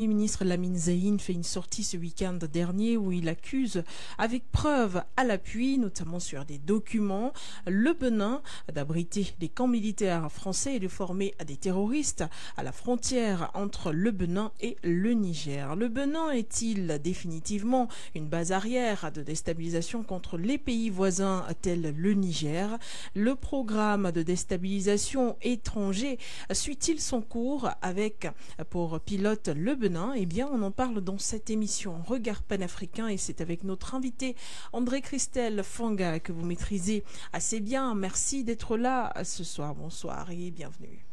Le ministre Lamine Zaïne fait une sortie ce week-end dernier où il accuse, avec preuve à l'appui, notamment sur des documents, le Bénin d'abriter des camps militaires français et de former des terroristes à la frontière entre le Bénin et le Niger. Le Bénin est-il définitivement une base arrière de déstabilisation contre les pays voisins tels le Niger? Le programme de déstabilisation étranger suit-il son cours avec pour pilote le Bénin? Eh bien, on en parle dans cette émission Regard panafricain et c'est avec notre invité André-Christelle Fanga que vous maîtrisez assez bien. Merci d'être là ce soir. Bonsoir et bienvenue.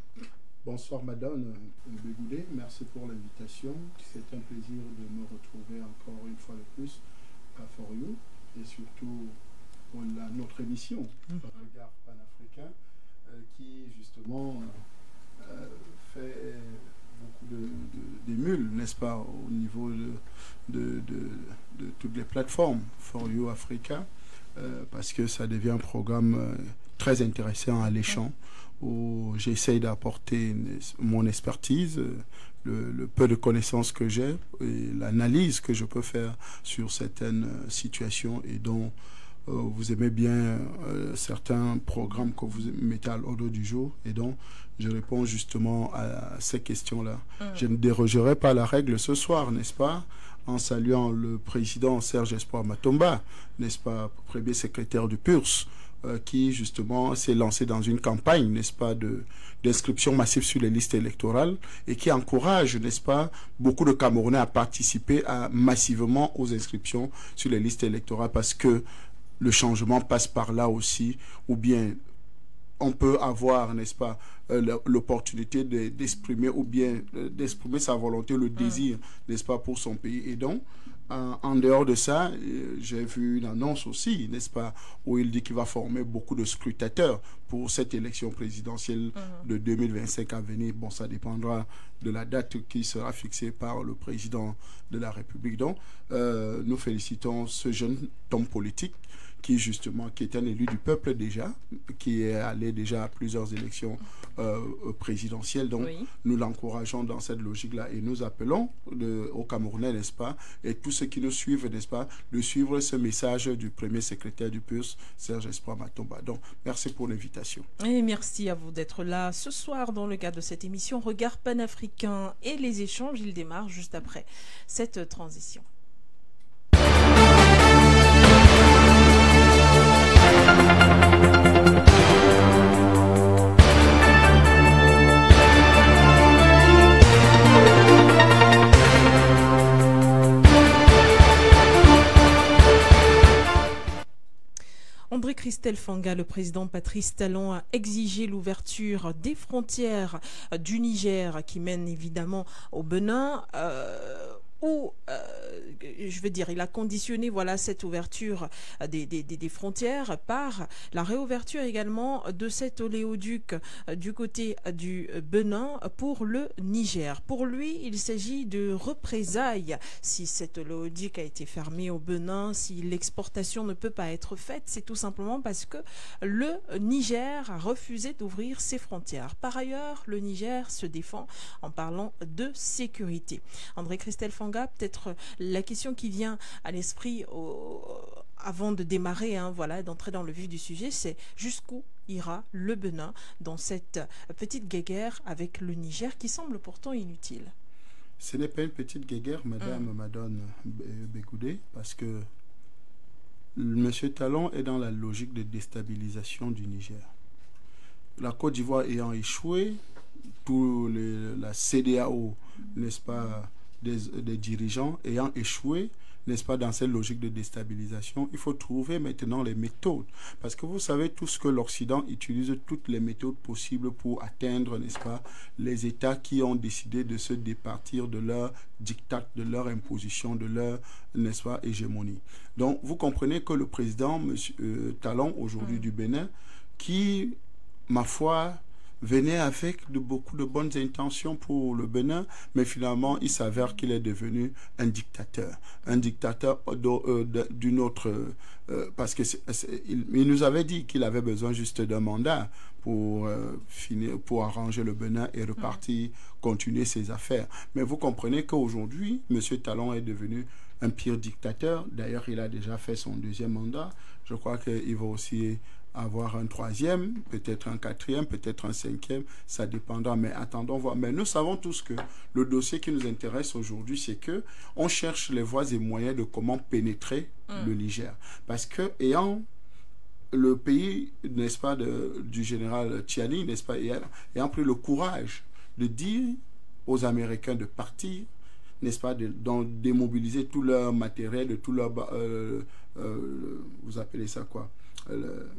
Bonsoir Madone Begoudet, merci pour l'invitation. C'est un plaisir de me retrouver encore une fois de plus à For You et surtout pour notre émission Regard panafricain qui justement fait beaucoup d'émules, n'est-ce pas, au niveau de toutes les plateformes For You Africa, parce que ça devient un programme très intéressant, alléchant, où j'essaye d'apporter mon expertise, le peu de connaissances que j'ai et l'analyse que je peux faire sur certaines situations et dont vous aimez bien certains programmes que vous mettez à l'ordre du jour et donc je réponds justement à ces questions-là. Je ne dérogerai pas la règle ce soir, n'est-ce pas, en saluant le président Serge Espoir Matomba, n'est-ce pas, premier secrétaire du PURS, qui justement s'est lancé dans une campagne, n'est-ce pas, d'inscription massive sur les listes électorales et qui encourage, n'est-ce pas, beaucoup de Camerounais à participer massivement aux inscriptions sur les listes électorales parce que le changement passe par là aussi, ou bien on peut avoir, n'est-ce pas, l'opportunité d'exprimer ou bien d'exprimer sa volonté, le désir, n'est-ce pas, pour son pays. Et donc, en dehors de ça, j'ai vu une annonce aussi, n'est-ce pas, où il dit qu'il va former beaucoup de scrutateurs pour cette élection présidentielle de 2025 à venir. Bon, ça dépendra de la date qui sera fixée par le président de la République. Donc, nous félicitons ce jeune homme politique qui justement, qui est un élu du peuple déjà, qui est allé déjà à plusieurs élections présidentielles. Donc, nous l'encourageons dans cette logique-là et nous appelons aux Camerounais, n'est-ce pas, et tous ceux qui nous suivent, n'est-ce pas, de suivre ce message du premier secrétaire du PURS, Serge Espoir Matomba. Donc, merci pour l'invitation. Et merci à vous d'être là ce soir dans le cadre de cette émission Regard panafricain et les échanges, ils démarrent juste après cette transition. André-Christelle Fanga, le président Patrice Talon a exigé l'ouverture des frontières du Niger qui mènent évidemment au Bénin. Où, je veux dire, il a conditionné voilà, cette ouverture des frontières par la réouverture également de cet oléoduc du côté du Bénin pour le Niger. Pour lui, il s'agit de représailles si cet oléoduc a été fermé au Bénin, si l'exportation ne peut pas être faite, c'est tout simplement parce que le Niger a refusé d'ouvrir ses frontières. Par ailleurs, le Niger se défend en parlant de sécurité. André-Christelle Fanga, peut-être la question qui vient à l'esprit avant de démarrer, voilà, d'entrer dans le vif du sujet, c'est jusqu'où ira le Bénin dans cette petite guéguerre avec le Niger qui semble pourtant inutile. Ce n'est pas une petite guéguerre, Madame Madone Begoudet, parce que M. Talon est dans la logique de déstabilisation du Niger. La Côte d'Ivoire ayant échoué, la CEDEAO, n'est-ce pas, des dirigeants ayant échoué, n'est-ce pas, dans cette logique de déstabilisation, il faut trouver maintenant les méthodes. Parce que vous savez tous que l'Occident utilise toutes les méthodes possibles pour atteindre, n'est-ce pas, les États qui ont décidé de se départir de leur diktat, de leur imposition, de leur, n'est-ce pas, hégémonie. Donc, vous comprenez que le président, M. Talon, aujourd'hui du Bénin, qui, ma foi, venait avec beaucoup de bonnes intentions pour le Bénin, mais finalement, il s'avère qu'il est devenu un dictateur d'une autre... parce qu'il nous avait dit qu'il avait besoin juste d'un mandat pour finir, pour arranger le Bénin et repartir, continuer ses affaires. Mais vous comprenez qu'aujourd'hui, M. Talon est devenu un pire dictateur. D'ailleurs, il a déjà fait son 2e mandat. Je crois qu'il va aussi avoir un 3e, peut-être un 4e, peut-être un 5e, ça dépendra, mais attendons voir. Mais nous savons tous que le dossier qui nous intéresse aujourd'hui, c'est que on cherche les voies et moyens de comment pénétrer le Niger. Parce que, ayant le pays, n'est-ce pas, du général Tchiani, n'est-ce pas, ayant pris le courage de dire aux Américains de partir, n'est-ce pas, de démobiliser tout leur matériel, de tout leur... vous appelez ça quoi?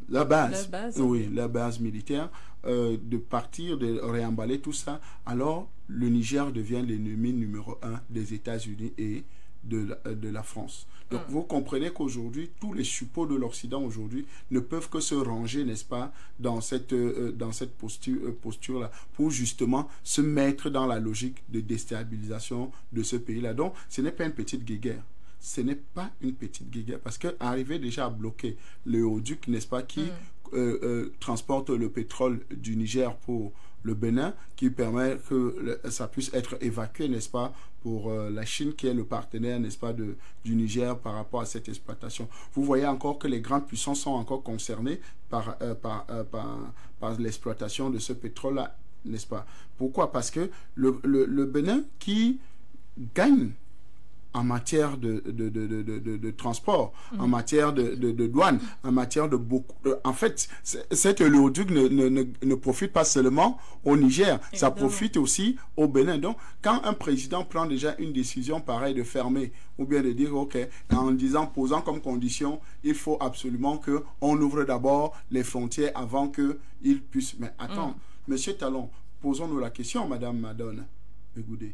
La base. Oui, la base militaire, de partir, de réemballer tout ça. Alors, le Niger devient l'ennemi numéro 1 des États-Unis et de la France. Donc, vous comprenez qu'aujourd'hui, tous les suppôts de l'Occident aujourd'hui ne peuvent que se ranger, n'est-ce pas, dans cette posture-là, pour justement se mettre dans la logique de déstabilisation de ce pays-là. Donc, ce n'est pas une petite guéguerre. Ce n'est pas une petite guéguerre, parce qu'arriver déjà à bloquer le Haut-Duc, n'est-ce pas, qui transporte le pétrole du Niger pour le Bénin, qui permet que ça puisse être évacué, n'est-ce pas, pour la Chine, qui est le partenaire, n'est-ce pas, du Niger par rapport à cette exploitation. Vous voyez encore que les grandes puissances sont encore concernées par l'exploitation de ce pétrole-là, n'est-ce pas. Pourquoi? Parce que le Bénin qui gagne en matière de transport, en matière de douane, en matière de beaucoup... en fait, cet oléoduc ne profite pas seulement au Niger, ça profite aussi au Bénin. Donc, quand un président prend déjà une décision pareille de fermer, ou bien de dire, OK, en disant, posant comme condition, il faut absolument qu'on ouvre d'abord les frontières avant qu'il puisse... Mais attends, Monsieur Talon, posons-nous la question, Madame Madone Begoudé.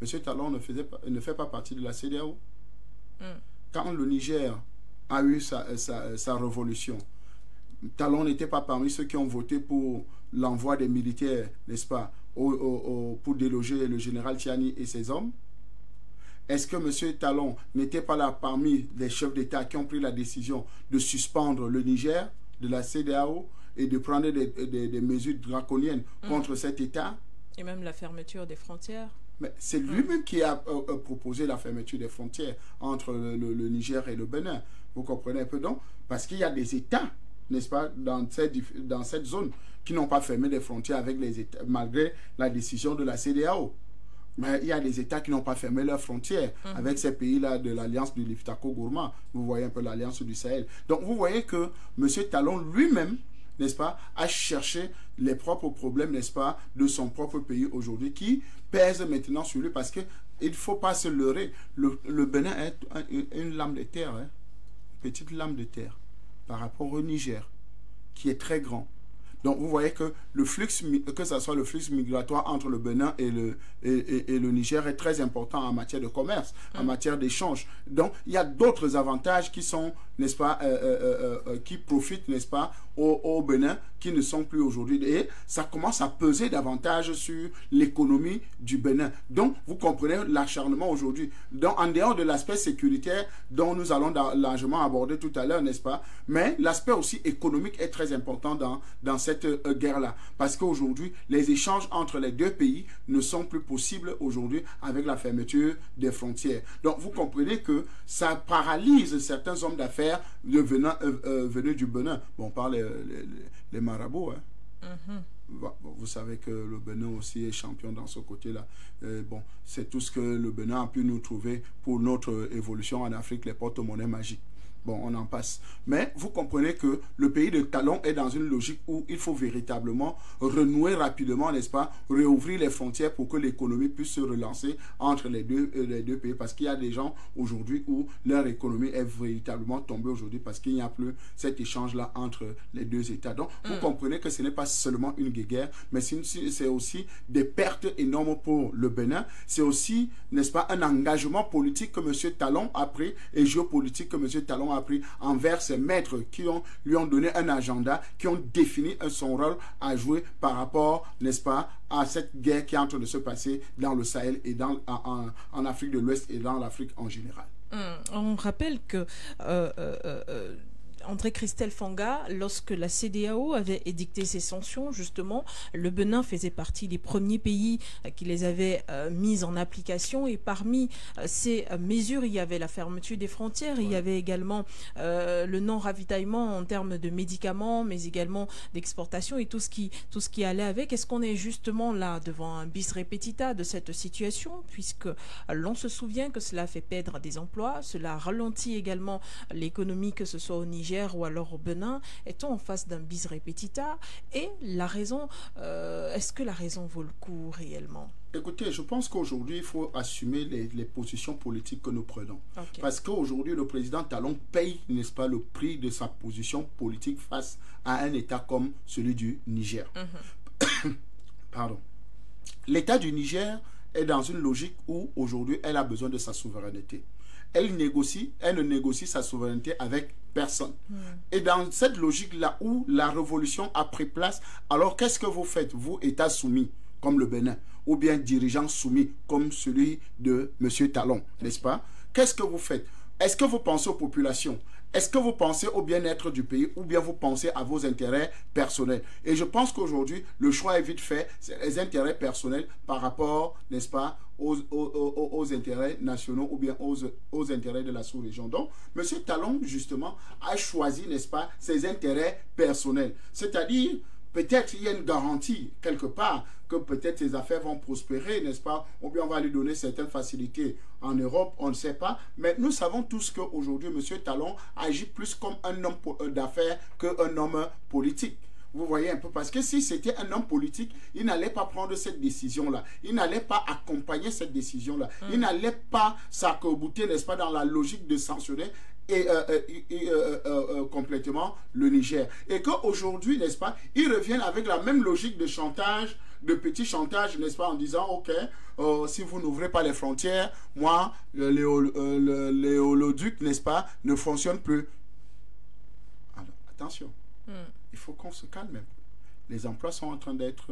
M. Talon ne fait pas partie de la CEDEAO. Quand le Niger a eu sa révolution, Talon n'était pas parmi ceux qui ont voté pour l'envoi des militaires, n'est-ce pas, pour déloger le général Tchiani et ses hommes. Est-ce que M. Talon n'était pas là parmi les chefs d'État qui ont pris la décision de suspendre le Niger de la CEDEAO et de prendre des mesures draconiennes contre cet État? Et même la fermeture des frontières. Mais c'est lui-même qui a proposé la fermeture des frontières entre le Niger et le Bénin. Vous comprenez un peu, donc? Parce qu'il y a des États, n'est-ce pas, dans cette zone, qui n'ont pas fermé les frontières avec les États, malgré la décision de la CEDEAO. Mais il y a des États qui n'ont pas fermé leurs frontières avec ces pays-là de l'alliance du Liftako-Gourma. Vous voyez un peu l'alliance du Sahel. Donc, vous voyez que M. Talon lui-même, n'est-ce pas, a cherché les propres problèmes, n'est-ce pas, de son propre pays aujourd'hui, qui pèse maintenant sur lui, parce qu'il ne faut pas se leurrer. Le Bénin est une lame de terre, une petite lame de terre, par rapport au Niger, qui est très grand. Donc, vous voyez que le flux, que ce soit le flux migratoire entre le Bénin et le Niger, est très important en matière de commerce, en matière d'échange. Donc, il y a d'autres avantages qui sont, n'est-ce pas, qui profitent, n'est-ce pas, au Bénin, qui ne sont plus aujourd'hui. Et ça commence à peser davantage sur l'économie du Bénin. Donc, vous comprenez l'acharnement aujourd'hui. Donc, en dehors de l'aspect sécuritaire, dont nous allons largement aborder tout à l'heure, n'est-ce pas, mais l'aspect aussi économique est très important dans cette guerre-là. Parce qu'aujourd'hui, les échanges entre les deux pays ne sont plus possibles aujourd'hui avec la fermeture des frontières. Donc, vous comprenez que ça paralyse certains hommes d'affaires venus du Bénin. Bon, on parle les marabouts, hein. Vous savez que le Bénin aussi est champion dans ce côté-là. Bon, c'est tout ce que le Bénin a pu nous trouver pour notre évolution en Afrique, les porte-monnaies magiques. Bon, on en passe. Mais vous comprenez que le pays de Talon est dans une logique où il faut véritablement renouer rapidement, n'est-ce pas, réouvrir les frontières pour que l'économie puisse se relancer entre les deux pays. Parce qu'il y a des gens aujourd'hui où leur économie est véritablement tombée aujourd'hui parce qu'il n'y a plus cet échange-là entre les deux États. Donc, vous comprenez que ce n'est pas seulement une guerre, mais c'est aussi des pertes énormes pour le Bénin. C'est aussi, n'est-ce pas, un engagement politique que M. Talon a pris et géopolitique que M. Talon a pris envers ses maîtres qui lui ont donné un agenda, qui ont défini son rôle à jouer par rapport, n'est-ce pas, à cette guerre qui est en train de se passer dans le Sahel et en Afrique de l'Ouest et dans l'Afrique en général. On rappelle que André Christelle Fanga, lorsque la CEDEAO avait édicté ces sanctions, justement, le Bénin faisait partie des premiers pays qui les avaient mises en application. Et parmi ces mesures, il y avait la fermeture des frontières, il y avait également le non-ravitaillement en termes de médicaments, mais également d'exportation et tout ce qui allait avec. Est-ce qu'on est justement là devant un bis repetita de cette situation, puisque l'on se souvient que cela fait perdre des emplois, cela ralentit également l'économie, que ce soit au Niger ou alors au Bénin. Est-on en face d'un bis repetita? Et la raison, est-ce que la raison vaut le coup réellement? Écoutez, je pense qu'aujourd'hui, il faut assumer les positions politiques que nous prenons. Okay. Parce qu'aujourd'hui, le président Talon paye, n'est-ce pas, le prix de sa position politique face à un État comme celui du Niger. Pardon. L'État du Niger est dans une logique où, aujourd'hui, elle a besoin de sa souveraineté. Elle ne négocie sa souveraineté avec personne. Et dans cette logique-là où la révolution a pris place, alors qu'est-ce que vous faites, vous, État soumis, comme le Bénin, ou bien dirigeant soumis, comme celui de M. Talon, n'est-ce pas? Qu'est-ce que vous faites? Est-ce que vous pensez aux populations? Est-ce que vous pensez au bien-être du pays, ou bien vous pensez à vos intérêts personnels? Et je pense qu'aujourd'hui, le choix est vite fait, c'est les intérêts personnels par rapport, n'est-ce pas, aux intérêts nationaux ou bien aux intérêts de la sous-région. Donc, M. Talon, justement, a choisi, n'est-ce pas, ses intérêts personnels. C'est-à-dire, peut-être il y a une garantie quelque part que peut-être ses affaires vont prospérer, n'est-ce pas? Ou bien on va lui donner certaines facilités en Europe, on ne sait pas. Mais nous savons tous qu'aujourd'hui, M. Talon agit plus comme un homme d'affaires qu'un homme politique. Vous voyez un peu, parce que si c'était un homme politique, il n'allait pas prendre cette décision-là. Il n'allait pas accompagner cette décision-là. Il n'allait pas s'arc-bouter, n'est-ce pas, dans la logique de sanctionner complètement le Niger. Et qu'aujourd'hui, n'est-ce pas, ils reviennent avec la même logique de chantage, de petit chantage, n'est-ce pas, en disant, ok, si vous n'ouvrez pas les frontières, moi, l'oléoduc, n'est-ce pas, ne fonctionne plus. Alors, attention. Il faut qu'on se calme un peu. Les emplois sont en train d'être,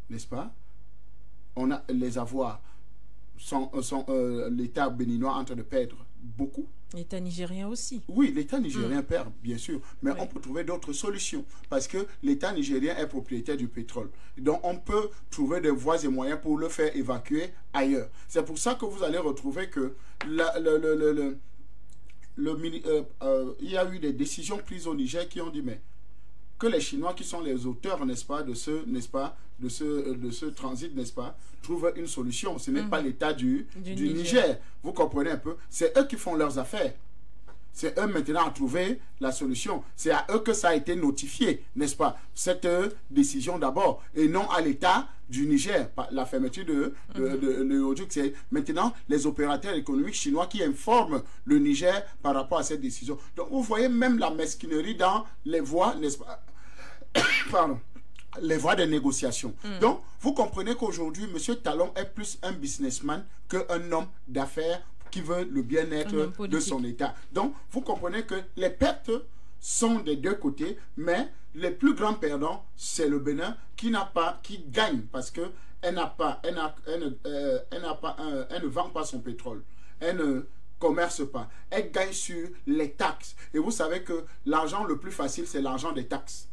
n'est-ce pas? On a les avoirs, l'État béninois est en train de perdre beaucoup. L'État nigérien aussi. Oui, l'État nigérien perd, bien sûr. Mais on peut trouver d'autres solutions. Parce que l'État nigérien est propriétaire du pétrole. Donc, on peut trouver des voies et moyens pour le faire évacuer ailleurs. C'est pour ça que vous allez retrouver que il y a eu des décisions prises au Niger qui ont dit, mais que les Chinois qui sont les auteurs, n'est-ce pas, de ce transit, n'est-ce pas, trouvent une solution. Ce n'est pas l'État du Niger. Vous comprenez un peu? C'est eux qui font leurs affaires. C'est eux maintenant à trouver la solution. C'est à eux que ça a été notifié, n'est-ce pas, cette décision d'abord, et non à l'État du Niger. La fermeture de l'oléoduc, c'est maintenant les opérateurs économiques chinois qui informent le Niger par rapport à cette décision. Donc vous voyez même la mesquinerie dans les voies, n'est-ce pas, pardon, les voies de négociation. Donc vous comprenez qu'aujourd'hui, M. Talon est plus un businessman qu'un homme d'affaires qui veut le bien-être de son État. Donc, vous comprenez que les pertes sont des deux côtés, mais les plus grands perdants, c'est le Bénin qui gagne parce que elle ne vend pas son pétrole. Elle ne commerce pas. Elle gagne sur les taxes. Et vous savez que l'argent le plus facile, c'est l'argent des taxes.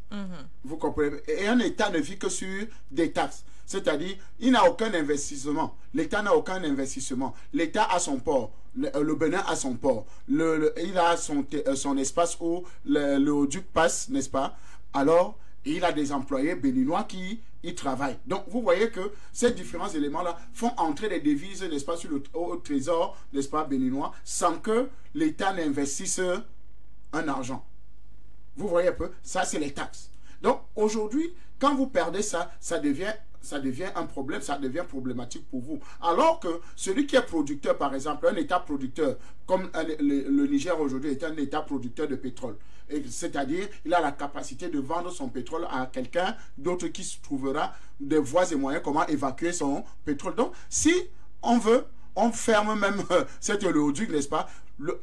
Vous comprenez? Et un État ne vit que sur des taxes. C'est-à-dire, il n'a aucun investissement. L'État n'a aucun investissement. L'État a son port. Le Bénin a son port. Il a son espace où le duc passe, n'est-ce pas? Alors, il a des employés béninois qui y travaillent. Donc, vous voyez que ces différents éléments-là font entrer des devises, n'est-ce pas, au trésor, n'est-ce pas, béninois, sans que l'État n'investisse un argent. Vous voyez un peu? Ça, c'est les taxes. Donc, aujourd'hui, quand vous perdez ça, ça devient un problème, ça devient problématique pour vous. Alors que celui qui est producteur, par exemple, un État producteur, comme le Niger aujourd'hui est un État producteur de pétrole, c'est-à-dire il a la capacité de vendre son pétrole à quelqu'un d'autre qui trouvera des voies et moyens comment évacuer son pétrole. Donc, si on veut, on ferme même cet oléoduc, n'est-ce pas?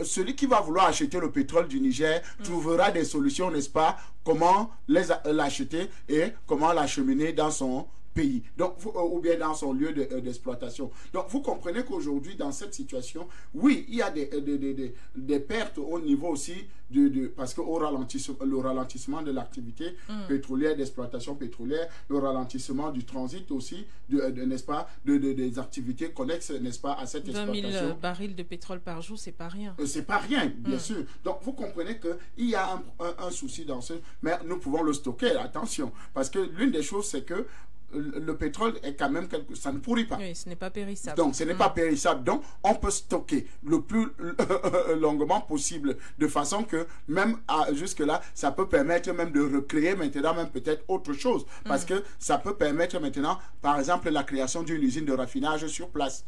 Celui qui va vouloir acheter le pétrole du Niger trouvera des solutions, n'est-ce pas? Comment l'acheter et comment l'acheminer dans son pays, donc, ou bien dans son lieu d'exploitation. Donc, vous comprenez qu'aujourd'hui, dans cette situation, oui, il y a des pertes au niveau aussi parce que le ralentissement de l'activité pétrolière, d'exploitation pétrolière, le ralentissement du transit aussi, n'est-ce pas, des activités connexes, n'est-ce pas, à cette exploitation. 20 000 barils de pétrole par jour, c'est pas rien. C'est pas rien, bien sûr. Donc, vous comprenez qu'il y a un souci dans ce... Mais nous pouvons le stocker, attention. Parce que l'une des choses, c'est que le pétrole est quand même ça ne pourrit pas. Oui, ce n'est pas périssable. Donc, ce n'est pas périssable. Donc, on peut stocker le plus longuement possible, de façon que même jusque-là, ça peut permettre même de recréer maintenant même peut-être autre chose. Parce que ça peut permettre maintenant, par exemple, la création d'une usine de raffinage sur place.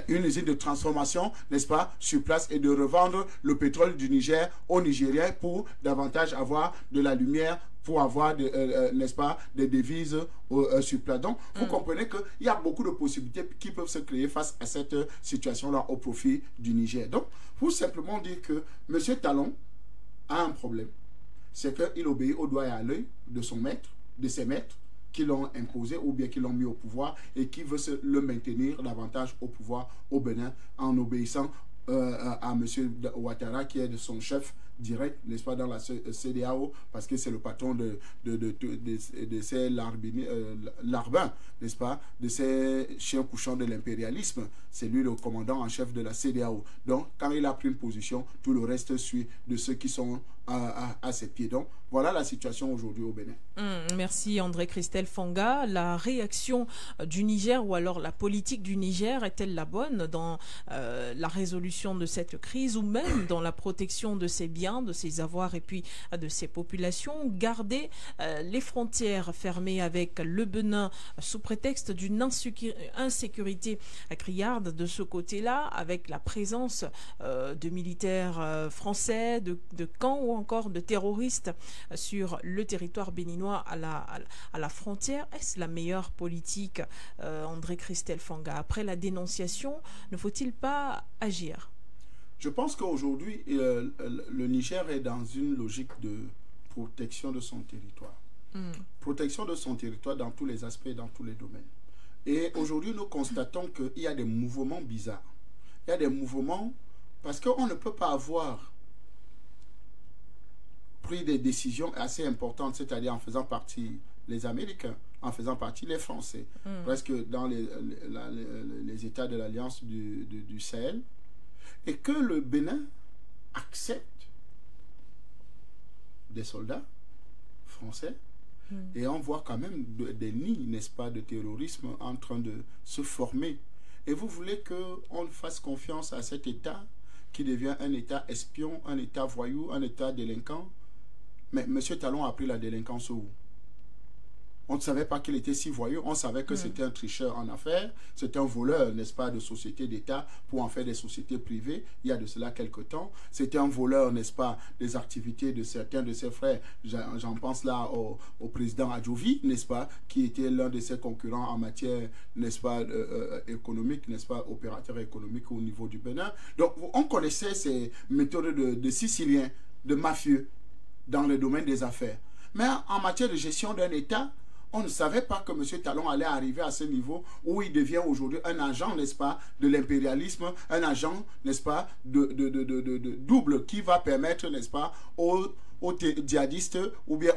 Une usine de transformation, n'est-ce pas, sur place, et de revendre le pétrole du Niger aux Nigériens pour davantage avoir de la lumière, pour avoir, n'est-ce pas, des devises sur place. Donc, vous comprenez qu'il y a beaucoup de possibilités qui peuvent se créer face à cette situation-là au profit du Niger. Donc, pour simplement dire que M. Talon a un problème. C'est qu'il obéit au doigt et à l'œil de son maître, de ses maîtres, qui l'ont imposé ou bien qui l'ont mis au pouvoir et qui veut le maintenir davantage au pouvoir au Bénin en obéissant à M. Ouattara, qui est de son chef direct, n'est-ce pas, dans la CEDEAO, parce que c'est le patron de ces larbins, n'est-ce pas, de ces chiens couchants de l'impérialisme. C'est lui le commandant en chef de la CEDEAO. Donc, quand il a pris une position, tout le reste suit de ceux qui sont à ses pieds. Donc, voilà la situation aujourd'hui au Bénin. Merci André Christelle Fanga. La réaction du Niger ou alors la politique du Niger est-elle la bonne dans la résolution de cette crise ou même dans la protection de ses biens, de ses avoirs et puis de ses populations? Garder les frontières fermées avec le Bénin sous prétexte d'une insécurité criarde de ce côté-là, avec la présence de militaires français, de camps ou encore de terroristes sur le territoire béninois à la frontière. Est-ce la meilleure politique, André Christelle Fanga? Après la dénonciation, ne faut-il pas agir? Je pense qu'aujourd'hui, le Niger est dans une logique de protection de son territoire. Protection de son territoire dans tous les aspects, dans tous les domaines. Et aujourd'hui, nous constatons qu'il y a des mouvements bizarres. Il y a des mouvements parce qu'on ne peut pas avoir pris des décisions assez importantes, c'est-à-dire en faisant partie les Américains, en faisant partie les Français, presque dans les États de l'Alliance du Sahel, et que le Bénin accepte des soldats français, et on voit quand même des nids, n'est-ce pas, de terrorisme en train de se former. Et vous voulez qu'on fasse confiance à cet État qui devient un État espion, un État voyou, un État délinquant? Mais M. Talon a pris la délinquance où? On ne savait pas qu'il était si voyou. On savait que c'était un tricheur en affaires. C'est un voleur, n'est-ce pas, de sociétés d'État pour en faire des sociétés privées. Il y a de cela quelque temps. C'était un voleur, n'est-ce pas, des activités de certains de ses frères. J'en pense là au président Adjovi, n'est-ce pas, qui était l'un de ses concurrents en matière, n'est-ce pas, économique, n'est-ce pas, opérateur économique au niveau du Bénin. Donc, on connaissait ces méthodes de Siciliens, de mafieux, dans le domaine des affaires. Mais en matière de gestion d'un État, on ne savait pas que M. Talon allait arriver à ce niveau où il devient aujourd'hui un agent, n'est-ce pas, de l'impérialisme, un agent, n'est-ce pas, de double qui va permettre, n'est-ce pas, aux djihadistes ou bien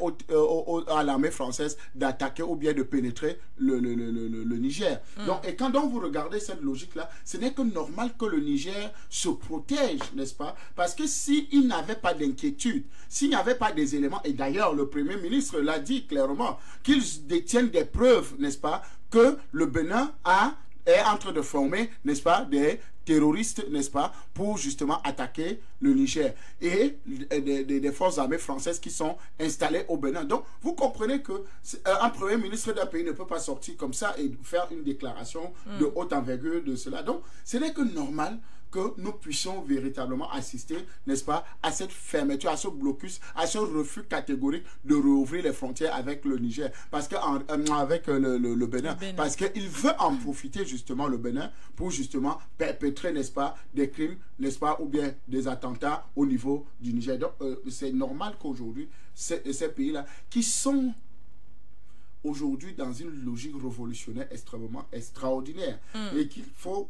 à l'armée française d'attaquer ou bien de pénétrer le Niger. Donc, et quand donc vous regardez cette logique-là, ce n'est que normal que le Niger se protège, n'est-ce pas? Parce que s'il n'avait pas d'inquiétude, s'il n'y avait pas des éléments, et d'ailleurs le Premier ministre l'a dit clairement, qu'ils détiennent des preuves, n'est-ce pas, que le Bénin est en train de former, n'est-ce pas, des terroristes, n'est-ce pas, pour justement attaquer le Niger, et des forces armées françaises qui sont installées au Bénin. Donc, vous comprenez que un Premier ministre d'un pays ne peut pas sortir comme ça et faire une déclaration de haute envergure de cela. Donc, ce n'est que normal que nous puissions véritablement assister, n'est-ce pas, à cette fermeture, à ce blocus, à ce refus catégorique de rouvrir les frontières avec le Niger, parce que avec le Bénin, parce qu'il veut en profiter justement, le Bénin, pour justement perpétrer, n'est-ce pas, des crimes, n'est-ce pas, ou bien des attentats au niveau du Niger. Donc, c'est normal qu'aujourd'hui, ces pays-là, qui sont aujourd'hui dans une logique révolutionnaire extrêmement extraordinaire et qu'il faut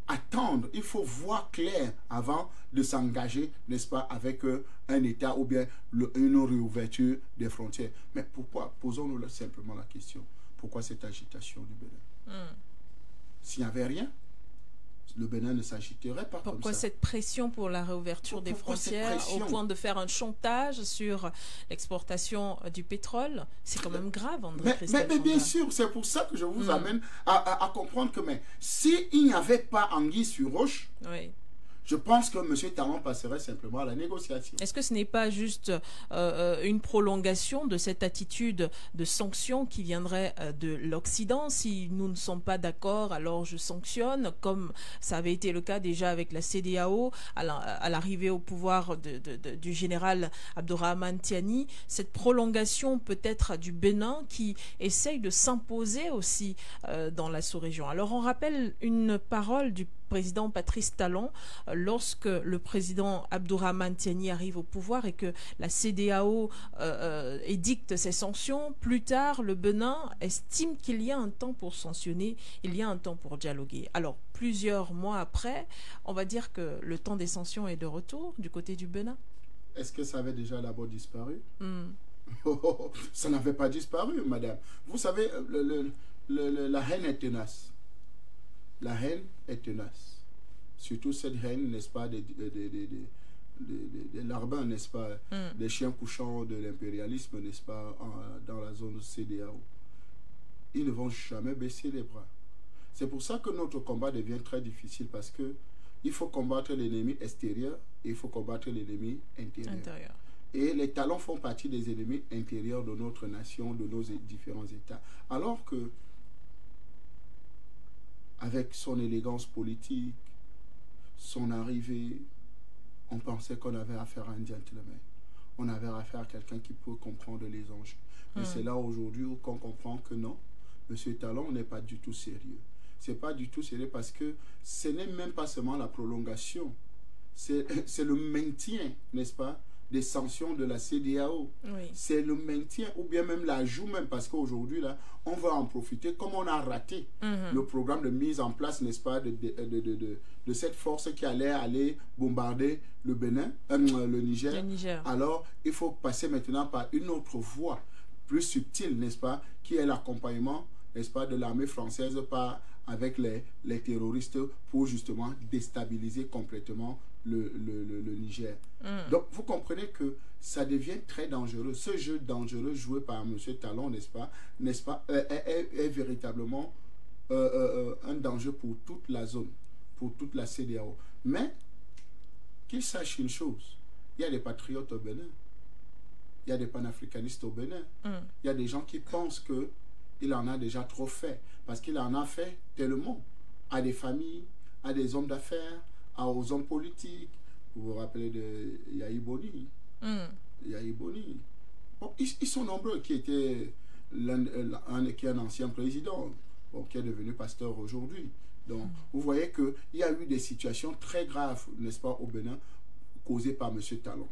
attendre, il faut voir clair avant de s'engager, n'est-ce pas, avec un État ou bien une réouverture des frontières. Mais pourquoi? Posons-nous simplement la question. Pourquoi cette agitation du Bénin? S'il n'y avait rien, le Bénin ne s'agiterait pas. Pourquoi comme ça. cette pression pour la réouverture des frontières au point de faire un chantage sur l'exportation du pétrole? C'est quand même grave, André Christelle. Mais bien sûr, c'est pour ça que je vous amène à comprendre que s'il n'y avait pas anguille sur roche, oui, je pense que M. Talon passerait simplement à la négociation. Est-ce que ce n'est pas juste une prolongation de cette attitude de sanction qui viendrait de l'Occident? Si nous ne sommes pas d'accord, alors je sanctionne, comme ça avait été le cas déjà avec la CEDEAO à l'arrivée au pouvoir du général Abdourahmane Tiani. Cette prolongation peut-être du Bénin qui essaye de s'imposer aussi dans la sous-région. Alors on rappelle une parole du président Patrice Talon lorsque le président Abdourahmane Tiani arrive au pouvoir et que la CEDEAO édicte ses sanctions. Plus tard, le Bénin estime qu'il y a un temps pour sanctionner, il y a un temps pour dialoguer. Alors, plusieurs mois après, on va dire que le temps des sanctions est de retour du côté du Bénin. Est-ce que ça avait déjà d'abord disparu? Ça n'avait pas disparu, madame. Vous savez, la haine est tenace. La haine est tenace. Surtout cette haine, n'est-ce pas, des larbins, n'est-ce pas, des chiens couchants de l'impérialisme, n'est-ce pas, dans la zone CEDEAO. Ils ne vont jamais baisser les bras. C'est pour ça que notre combat devient très difficile, parce que il faut combattre l'ennemi extérieur et il faut combattre l'ennemi intérieur. Et les talons font partie des ennemis intérieurs de notre nation, de nos différents États. Alors que avec son élégance politique, son arrivée, on pensait qu'on avait affaire à un gentleman. On avait affaire à quelqu'un qui peut comprendre les enjeux. Mais c'est là aujourd'hui qu'on comprend que non, M. Talon n'est pas du tout sérieux. C'est pas du tout sérieux parce que ce n'est même pas seulement la prolongation, c'est le maintien, n'est-ce pas, des sanctions de la CEDEAO. Oui. C'est le maintien ou bien même l'ajout même, parce qu'aujourd'hui, là, on va en profiter, comme on a raté le programme de mise en place, n'est-ce pas, de cette force qui allait aller bombarder le Bénin, le Niger. Alors, il faut passer maintenant par une autre voie, plus subtile, n'est-ce pas, qui est l'accompagnement, n'est-ce pas, de l'armée française avec les terroristes pour justement déstabiliser complètement le Niger. Donc, vous comprenez que ça devient très dangereux. Ce jeu dangereux joué par M. Talon, n'est-ce pas, est véritablement un danger pour toute la zone, pour toute la CEDEAO. Mais, qu'il sache une chose, il y a des patriotes au Bénin, il y a des panafricanistes au Bénin, il y a des gens qui pensent que il en a déjà trop fait, parce qu'il en a fait tellement à des familles, à des hommes d'affaires, aux hommes politiques. Vous vous rappelez de Yahi Boni. Yahi Boni. Bon, ils sont nombreux qui étaient qui est un ancien président, bon, qui est devenu pasteur aujourd'hui. Donc, vous voyez qu'il y a eu des situations très graves, n'est-ce pas, au Bénin, causées par M. Talon.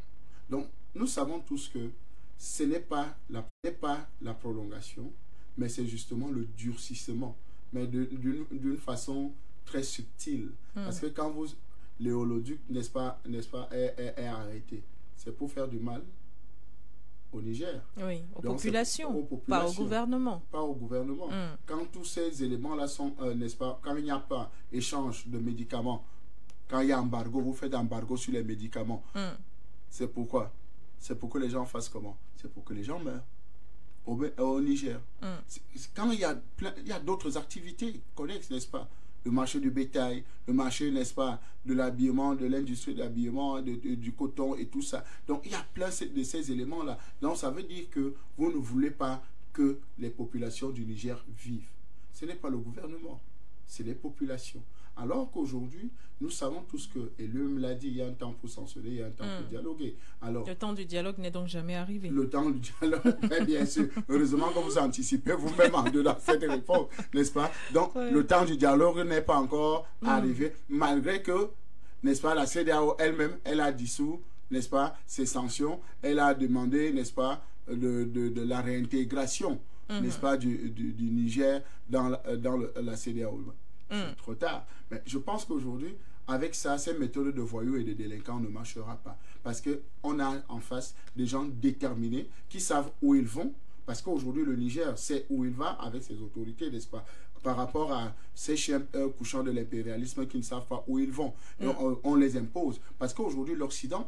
Donc, nous savons tous que ce n'est pas la prolongation, mais c'est justement le durcissement, mais d'une façon très subtile. Parce que quand l'éoloduc, n'est-ce pas, est arrêté, c'est pour faire du mal au Niger. Oui, aux populations, pas au gouvernement. Pas au gouvernement. Quand tous ces éléments-là sont, n'est-ce pas, quand il n'y a pas échange de médicaments, quand il y a embargo, vous faites embargo sur les médicaments. C'est pourquoi? C'est pour que les gens fassent comment? C'est pour que les gens meurent. Au Niger. Quand il y a d'autres activités connexes, n'est-ce pas? Le marché du bétail, le marché, n'est-ce pas, de l'habillement, de l'industrie de l'habillement, du coton et tout ça. Donc, il y a plein de ces éléments-là. Donc, ça veut dire que vous ne voulez pas que les populations du Niger vivent. Ce n'est pas le gouvernement, c'est les populations. Alors qu'aujourd'hui, nous savons tous que, et lui me l'a dit, il y a un temps pour sanctionner, il y a un temps pour dialoguer. Alors, le temps du dialogue n'est donc jamais arrivé. Le temps du dialogue, bien sûr. Heureusement que vous anticipez vous-même en dedans cette réponse, n'est-ce pas? Donc, le temps du dialogue n'est pas encore arrivé, malgré que, n'est-ce pas, la CEDEAO elle-même, elle a dissous, n'est-ce pas, ses sanctions, elle a demandé, n'est-ce pas, de la réintégration n'est-ce pas, du Niger dans la CEDEAO. C'est trop tard. Mais je pense qu'aujourd'hui, avec ça, ces méthodes de voyous et de délinquants ne marchera pas. Parce qu'on a en face des gens déterminés qui savent où ils vont. Parce qu'aujourd'hui, le Niger sait où il va avec ses autorités, n'est-ce pas, par rapport à ces chiens couchants de l'impérialisme qui ne savent pas où ils vont. Et on les impose. Parce qu'aujourd'hui, l'Occident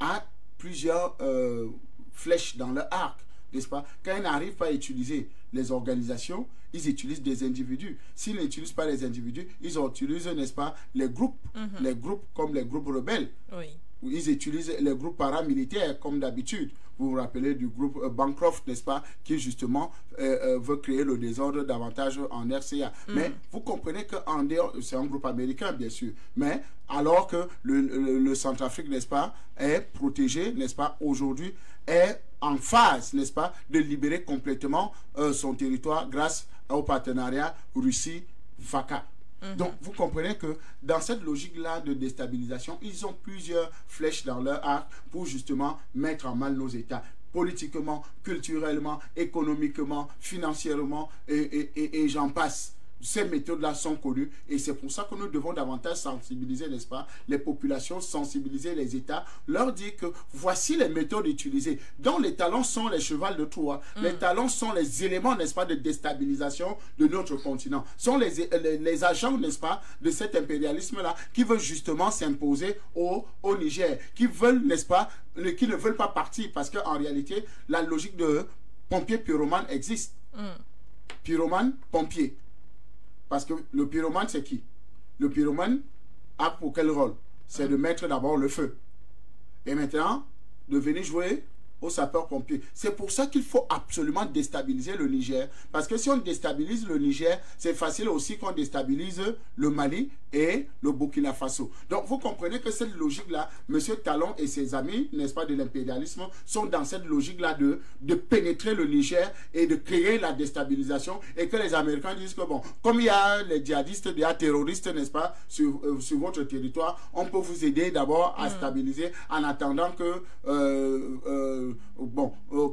a plusieurs flèches dans le arc, n'est-ce pas? Quand ils n'arrivent pas à utiliser les organisations, ils utilisent des individus. S'ils n'utilisent pas les individus, ils utilisent, n'est-ce pas, les groupes comme les groupes rebelles. Oui. Ils utilisent les groupes paramilitaires comme d'habitude. Vous vous rappelez du groupe Bancroft, n'est-ce pas, qui justement veut créer le désordre davantage en RCA. Mais vous comprenez qu'en dehors, c'est un groupe américain bien sûr, mais alors que le Centrafrique, n'est-ce pas, est protégé, n'est-ce pas, aujourd'hui, est en phase, n'est-ce pas, de libérer complètement son territoire grâce au partenariat Russie-FACA. Donc, vous comprenez que dans cette logique-là de déstabilisation, ils ont plusieurs flèches dans leur arc pour justement mettre en mal nos États. Politiquement, culturellement, économiquement, financièrement, et j'en passe. Ces méthodes-là sont connues et c'est pour ça que nous devons davantage sensibiliser, n'est-ce pas, les populations, sensibiliser les États, leur dire que voici les méthodes utilisées. Donc les talents sont les chevals de Troie. Les talents sont les éléments, n'est-ce pas, de déstabilisation de notre continent. Sont les agents, n'est-ce pas, de cet impérialisme-là qui veulent justement s'imposer au Niger, qui veulent, n'est-ce pas, qui ne veulent pas partir parce qu'en réalité, la logique de pompier-pyromane existe. Pyromane, pompier. Parce que le pyromane, c'est qui? Le pyromane a pour quel rôle? C'est de mettre d'abord le feu. Et maintenant, de venir jouer aux sapeurs-pompiers. C'est pour ça qu'il faut absolument déstabiliser le Niger. Parce que si on déstabilise le Niger, c'est facile aussi qu'on déstabilise le Mali et le Burkina Faso. Donc vous comprenez que cette logique-là, M. Talon et ses amis, n'est-ce pas, de l'impérialisme, sont dans cette logique-là de pénétrer le Niger et de créer la déstabilisation et que les Américains disent que bon, comme il y a les djihadistes, il y a terroristes, n'est-ce pas, sur votre territoire, on peut vous aider d'abord à stabiliser en attendant que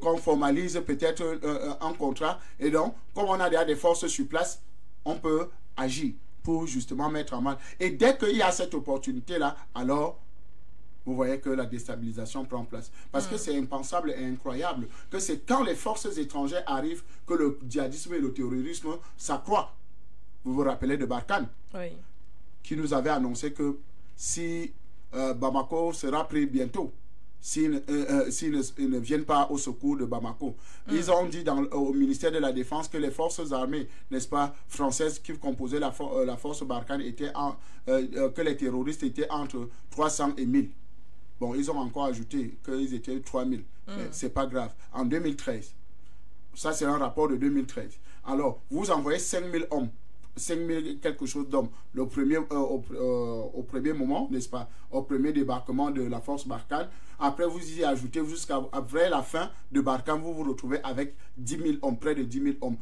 qu'on formalise peut-être un contrat. Et donc, comme on a déjà des forces sur place, on peut agir pour justement mettre en mal. Et dès qu'il y a cette opportunité-là, alors, vous voyez que la déstabilisation prend place. Parce que c'est impensable et incroyable que c'est quand les forces étrangères arrivent que le djihadisme et le terrorisme s'accroît. Vous vous rappelez de Barkhane, qui nous avait annoncé que si Bamako sera pris bientôt, s'ils ne viennent pas au secours de Bamako. Ils ont dit au ministère de la Défense que les forces armées, n'est-ce pas, françaises qui composaient la force Barkhane étaient que les terroristes étaient entre 300 et 1000. Bon, ils ont encore ajouté qu'ils étaient 3000. Mais c'est pas grave. En 2013, ça c'est un rapport de 2013. Alors, vous envoyez 5000 hommes. 5000 quelque chose d'hommes au premier moment, n'est-ce pas, au premier débarquement de la force Barkhane. Après, vous y ajoutez jusqu'après la fin de Barkhane, vous vous retrouvez avec 10 000 hommes, près de 10 000 hommes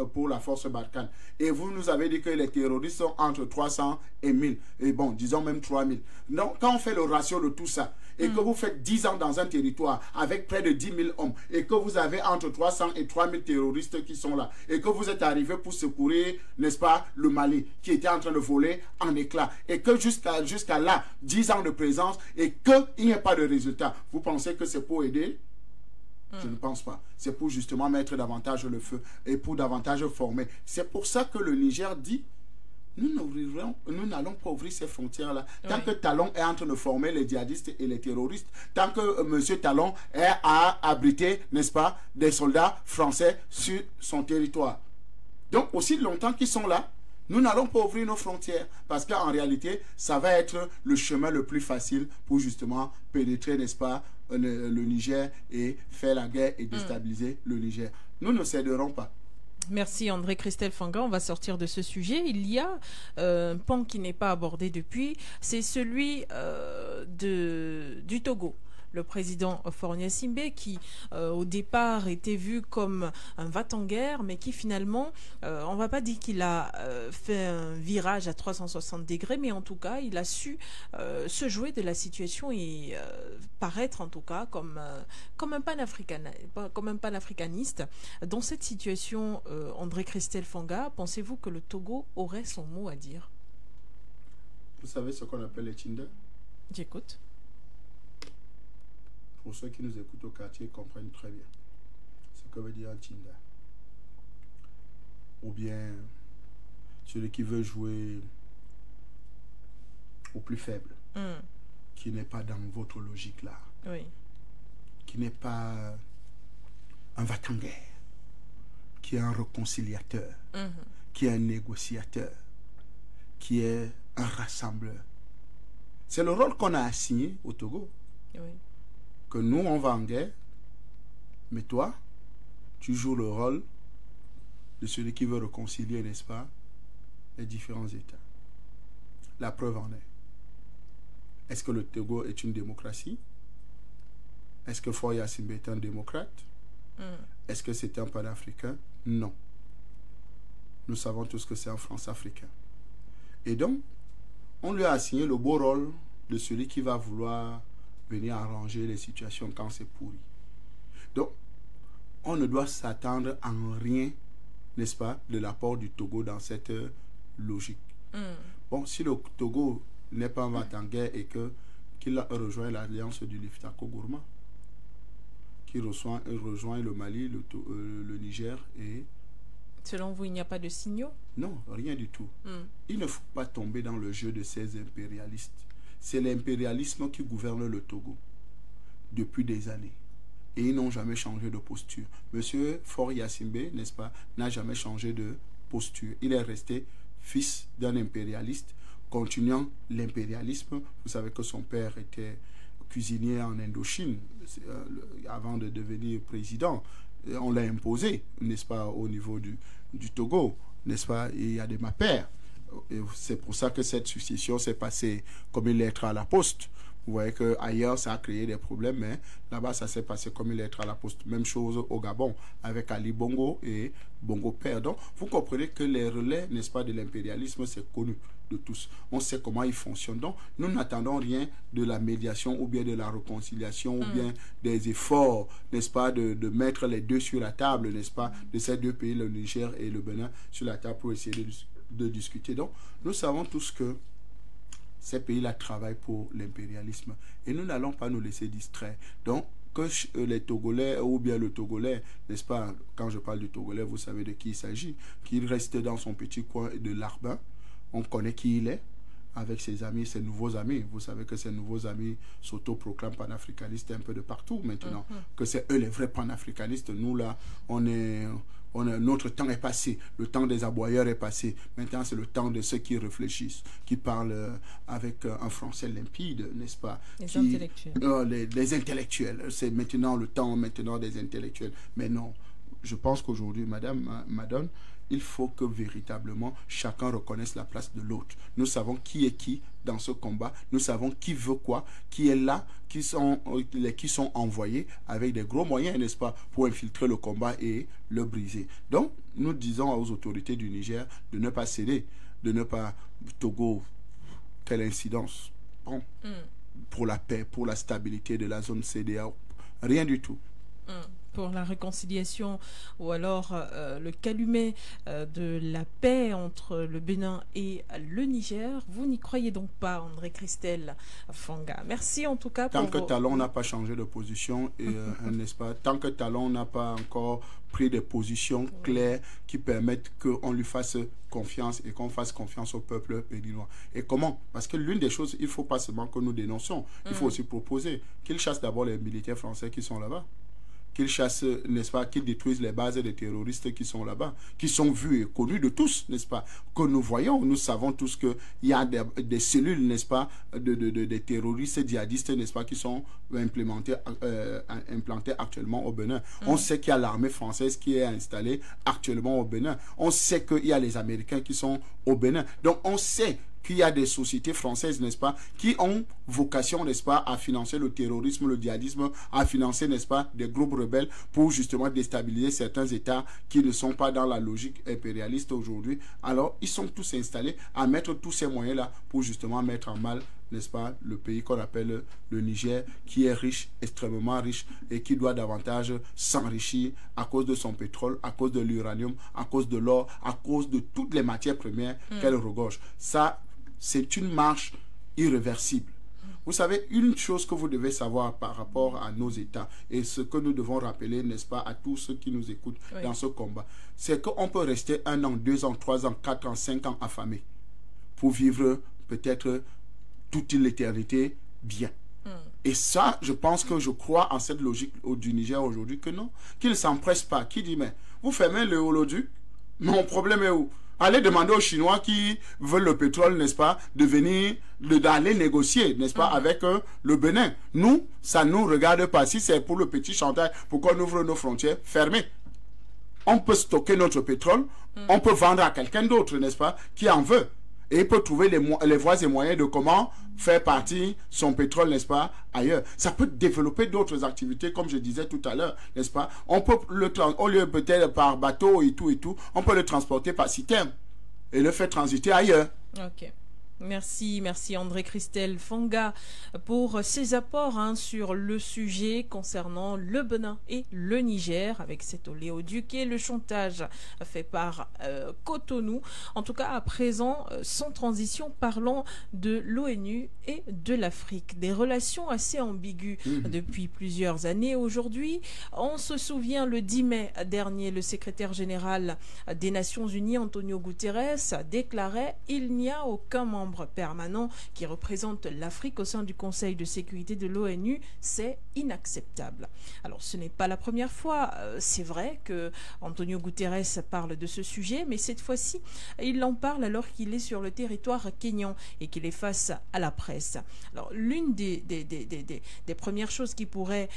pour la force Barkhane. Et vous nous avez dit que les terroristes sont entre 300 et 1000. Et bon, disons même 3000. Donc, quand on fait le ratio de tout ça, et que vous faites 10 ans dans un territoire avec près de 10 000 hommes, et que vous avez entre 300 et 3000 terroristes qui sont là, et que vous êtes arrivé pour secourir, n'est-ce pas, le Mali, qui était en train de voler en éclats, et que jusqu'à là, 10 ans de présence, et qu'il n'y ait pas de résultat, vous pensez que c'est pour aider? Je ne pense pas. C'est pour justement mettre davantage le feu, et pour davantage former. C'est pour ça que le Niger dit, nous n'allons pas ouvrir ces frontières-là. Tant que Talon est en train de former les djihadistes et les terroristes, tant que M. Talon est à abriter, n'est-ce pas, des soldats français sur son territoire. Donc, aussi longtemps qu'ils sont là, nous n'allons pas ouvrir nos frontières parce qu'en réalité, ça va être le chemin le plus facile pour justement pénétrer, n'est-ce pas, le Niger et faire la guerre et déstabiliser le Niger. Nous ne céderons pas. Merci André Christelle Fanga. On va sortir de ce sujet. Il y a un pan qui n'est pas abordé depuis, c'est celui du Togo. le président Faure Gnassingbé, qui au départ était vu comme un va-t-en-guerre, mais qui finalement, on va pas dire qu'il a fait un virage à 360 degrés, mais en tout cas, il a su se jouer de la situation et paraître en tout cas comme un panafricaniste. Dans cette situation, André Christelle Fanga, pensez-vous que le Togo aurait son mot à dire? Vous savez ce qu'on appelle les Tchinders? J'écoute. Pour ceux qui nous écoutent au quartier, ils comprennent très bien ce que veut dire un Tchinder. Ou bien celui qui veut jouer au plus faible, qui n'est pas dans votre logique là, Oui. qui n'est pas un va-t-en-guerre, qui est un réconciliateur, qui est un négociateur, qui est un rassembleur. C'est le rôle qu'on a assigné au Togo. Oui. Que nous, on va en guerre, mais toi, tu joues le rôle de celui qui veut réconcilier, n'est-ce pas, les différents États. La preuve en est. Est-ce que le Togo est une démocratie? Est-ce que Faure Gnassingbé est un démocrate? Est-ce que c'est un panafricain? Non. Nous savons tous que c'est un France-africain. Et donc, on lui a assigné le beau rôle de celui qui va vouloir venir arranger les situations quand c'est pourri. Donc, on ne doit s'attendre en rien, n'est-ce pas, de l'apport du Togo dans cette logique. Bon, si le Togo n'est pas en va-t-en-guerre et qu'il a rejoint l'alliance du Liftako Gourma, qui rejoint le Mali, le Niger et... Selon vous, il n'y a pas de signaux? Non, rien du tout. Il ne faut pas tomber dans le jeu de ces impérialistes. C'est l'impérialisme qui gouverne le Togo depuis des années. Et ils n'ont jamais changé de posture. Monsieur Faure Gnassingbé, n'est-ce pas, n'a jamais changé de posture. Il est resté fils d'un impérialiste, continuant l'impérialisme. Vous savez que son père était cuisinier en Indochine avant de devenir président. On l'a imposé, n'est-ce pas, au niveau du Togo, n'est-ce pas, il y a des mapères. C'est pour ça que cette succession s'est passée comme une lettre à la poste. Vous voyez qu'ailleurs, ça a créé des problèmes, mais là-bas, ça s'est passé comme une lettre à la poste. Même chose au Gabon, avec Ali Bongo et Bongo Père. Donc, vous comprenez que les relais, n'est-ce pas, de l'impérialisme, c'est connu de tous. On sait comment ils fonctionnent. Donc, nous n'attendons rien de la médiation ou bien de la réconciliation ou bien des efforts, n'est-ce pas, de mettre les deux sur la table, n'est-ce pas, de ces deux pays, le Niger et le Bénin, sur la table pour essayer de discuter. Donc, nous savons tous que ces pays-là travaillent pour l'impérialisme et nous n'allons pas nous laisser distraire. Donc, que les Togolais ou bien le Togolais, n'est-ce pas, quand je parle du Togolais, vous savez de qui il s'agit, qu'il reste dans son petit coin de Larbin, on connaît qui il est, avec ses amis, ses nouveaux amis. Vous savez que ces nouveaux amis s'autoproclament panafricanistes un peu de partout maintenant, que c'est eux les vrais panafricanistes. Nous là, notre temps est passé, le temps des aboyeurs est passé. Maintenant, c'est le temps de ceux qui réfléchissent, qui parlent avec un français limpide, n'est-ce pas? Intellectuels. Les intellectuels. C'est maintenant le temps des intellectuels. Mais non, je pense qu'aujourd'hui, Madame, il faut que véritablement chacun reconnaisse la place de l'autre. Nous savons qui est qui dans ce combat. Nous savons qui veut quoi, qui est là, qui sont envoyés avec des gros moyens, n'est-ce pas, pour infiltrer le combat et le briser. Donc, nous disons aux autorités du Niger de ne pas céder, de ne pas... Togo, quelle incidence. Bon, pour la paix, pour la stabilité de la zone CEDEAO. Rien du tout. Pour la réconciliation ou alors le calumet de la paix entre le Bénin et le Niger. Vous n'y croyez donc pas, André Christelle Fanga. Merci en tout cas pour... Tant que Talon n'a pas changé de position, n'est-ce pas? Tant que Talon n'a pas encore pris des positions claires qui permettent qu'on lui fasse confiance et qu'on fasse confiance au peuple béninois. Et comment? Parce que l'une des choses, il ne faut pas seulement que nous dénonçons, il faut aussi proposer qu'ils chassent d'abord les militaires français qui sont là-bas. Qu'ils chassent, n'est-ce pas, qu'ils détruisent les bases des terroristes qui sont là-bas, qui sont vus et connus de tous, n'est-ce pas, que nous voyons, nous savons tous qu'il y a des cellules, n'est-ce pas, des terroristes djihadistes, n'est-ce pas, qui sont implantées actuellement au Bénin. On sait qu'il y a l'armée française qui est installée actuellement au Bénin. On sait qu'il y a les Américains qui sont au Bénin. Donc on sait qu'il y a des sociétés françaises, n'est-ce pas, qui ont vocation, n'est-ce pas, à financer le terrorisme, le djihadisme, à financer, n'est-ce pas, des groupes rebelles pour justement déstabiliser certains États qui ne sont pas dans la logique impérialiste aujourd'hui. Alors, ils sont tous installés à mettre tous ces moyens-là pour justement mettre en mal, n'est-ce pas, le pays qu'on appelle le Niger, qui est riche, extrêmement riche, et qui doit davantage s'enrichir à cause de son pétrole, à cause de l'uranium, à cause de l'or, à cause de toutes les matières premières qu'elle regorge. Ça, c'est une marche irréversible. Vous savez, une chose que vous devez savoir par rapport à nos États, et ce que nous devons rappeler, n'est-ce pas, à tous ceux qui nous écoutent dans ce combat, c'est qu'on peut rester 1 an, 2 ans, 3 ans, 4 ans, 5 ans affamé pour vivre peut-être toute l'éternité bien. Et ça, je pense que je crois en cette logique du Niger aujourd'hui que non, qu'il ne s'empresse pas, qui dit mais vous fermez le holoduc, mon problème est où? Allez demander aux Chinois qui veulent le pétrole, n'est-ce pas, de venir, d'aller négocier, n'est-ce pas, avec le Bénin. Nous, ça ne nous regarde pas. Si c'est pour le petit chantage, pour qu'on ouvre nos frontières fermées. On peut stocker notre pétrole, on peut vendre à quelqu'un d'autre, n'est-ce pas, qui en veut. Et il peut trouver les voies et moyens de comment faire partir son pétrole, n'est-ce pas, ailleurs. Ça peut développer d'autres activités, comme je disais tout à l'heure, n'est-ce pas. On peut, au lieu peut-être par bateau et tout, on peut le transporter par citerne et le faire transiter ailleurs. Ok. Merci André-Christelle Fanga pour ses apports sur le sujet concernant le Bénin et le Niger avec cet oléoduc et le chantage fait par Cotonou. En tout cas, à présent, sans transition, parlons de l'ONU et de l'Afrique. Des relations assez ambiguës depuis plusieurs années. Aujourd'hui, on se souvient le 10 mai dernier, le secrétaire général des Nations Unies, Antonio Guterres, déclarait « Il n'y a aucun membre permanent qui représente l'Afrique au sein du Conseil de sécurité de l'ONU, c'est inacceptable. » Alors ce n'est pas la première fois, c'est vrai que Antonio Guterres parle de ce sujet, mais cette fois-ci, il en parle alors qu'il est sur le territoire kényan et qu'il est face à la presse. Alors l'une des premières choses qui pourrait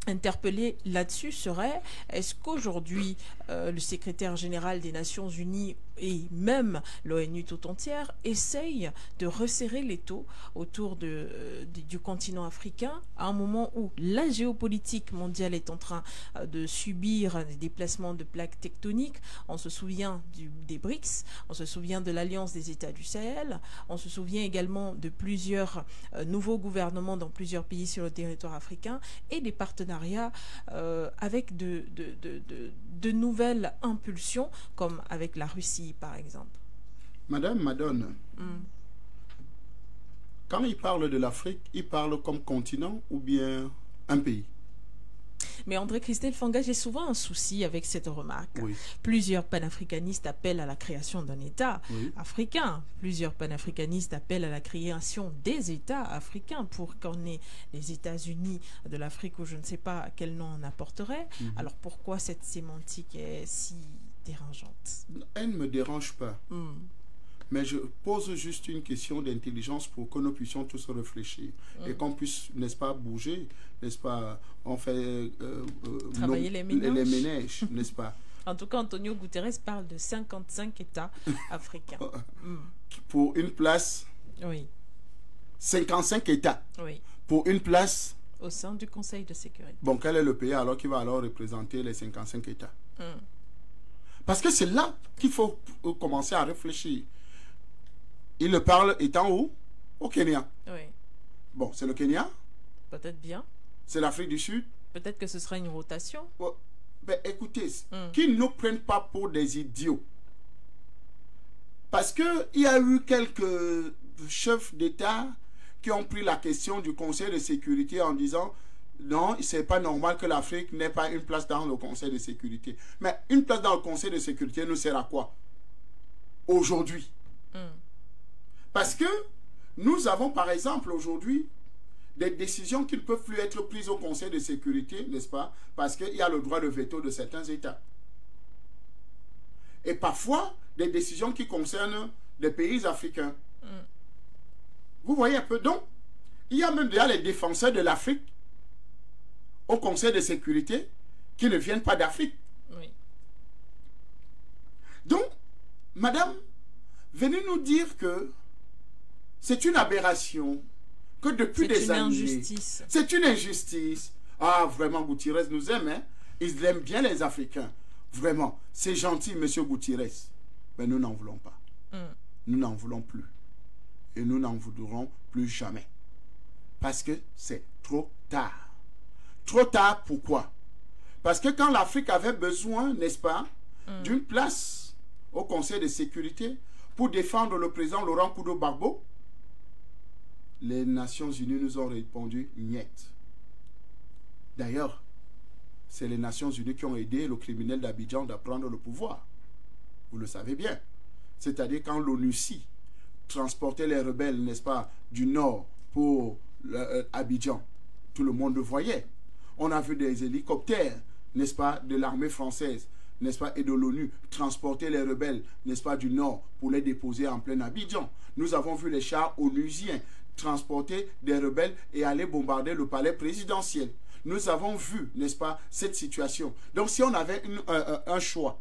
interpeller là-dessus serait, est-ce qu'aujourd'hui le secrétaire général des Nations Unies et même l'ONU tout entière essayent de resserrer l'étau autour du continent africain à un moment où la géopolitique mondiale est en train de subir des déplacements de plaques tectoniques. On se souvient des BRICS, on se souvient de l'Alliance des États du Sahel, on se souvient également de plusieurs nouveaux gouvernements dans plusieurs pays sur le territoire africain et des partenariats avec de nouvelles impulsions comme avec la Russie par exemple. Madame Madone, quand il parle de l'Afrique, il parle comme continent ou bien un pays? Mais André-Christelle Fanga, j'ai souvent un souci avec cette remarque. Oui. Plusieurs panafricanistes appellent à la création d'un État africain. Plusieurs panafricanistes appellent à la création des États africains pour qu'on ait les États-Unis de l'Afrique ou je ne sais pas quel nom on apporterait. Alors pourquoi cette sémantique est si dérangeante? Elle ne me dérange pas. Mais je pose juste une question d'intelligence pour que nous puissions tous réfléchir et qu'on puisse, n'est-ce pas, bouger, n'est-ce pas, on fait travailler les ménages, n'est-ce pas. En tout cas, Antonio Guterres parle de 55 États africains. Pour une place, 55 États. Pour une place au sein du Conseil de sécurité. Bon, quel est le pays alors qui va alors représenter les 55 États? Parce que c'est là qu'il faut commencer à réfléchir. Il le parle étant où? Au Kenya. Bon, c'est le Kenya? Peut-être bien. C'est l'Afrique du Sud? Peut-être que ce sera une rotation. Bon, ben, écoutez, qu'ils ne nous prennent pas pour des idiots. Parce qu'il y a eu quelques chefs d'État qui ont pris la question du Conseil de sécurité en disant non, c'est pas normal que l'Afrique n'ait pas une place dans le Conseil de sécurité. Mais une place dans le Conseil de sécurité nous sert à quoi aujourd'hui? Parce que nous avons par exemple aujourd'hui des décisions qui ne peuvent plus être prises au Conseil de sécurité, n'est-ce pas? Parce qu'il y a le droit de veto de certains États. Et parfois, des décisions qui concernent des pays africains. Vous voyez un peu? Donc, il y a même déjà les défenseurs de l'Afrique au Conseil de sécurité qui ne viennent pas d'Afrique. Donc, madame, venez nous dire que c'est une aberration, que depuis des années... C'est une injustice. Ah, vraiment, Gutiérrez nous aime, hein? Ils aiment bien les Africains. Vraiment, c'est gentil, monsieur Gutiérrez. Mais nous n'en voulons pas. Nous n'en voulons plus. Et nous n'en voudrons plus jamais. Parce que c'est trop tard. Trop tard, pourquoi? Parce que quand l'Afrique avait besoin, n'est-ce pas, d'une place au Conseil de sécurité pour défendre le président Laurent Gbagbo, les Nations Unies nous ont répondu « niet ». D'ailleurs, c'est les Nations Unies qui ont aidé le criminel d'Abidjan à prendre le pouvoir. Vous le savez bien. C'est-à-dire quand l'ONUCI transportait les rebelles, n'est-ce pas, du nord pour Abidjan, tout le monde le voyait. On a vu des hélicoptères, n'est-ce pas, de l'armée française, n'est-ce pas, et de l'ONU transporter les rebelles, n'est-ce pas, du nord pour les déposer en plein Abidjan. Nous avons vu les chars onusiens transporter des rebelles et aller bombarder le palais présidentiel. Nous avons vu, n'est-ce pas, cette situation. Donc si on avait un choix,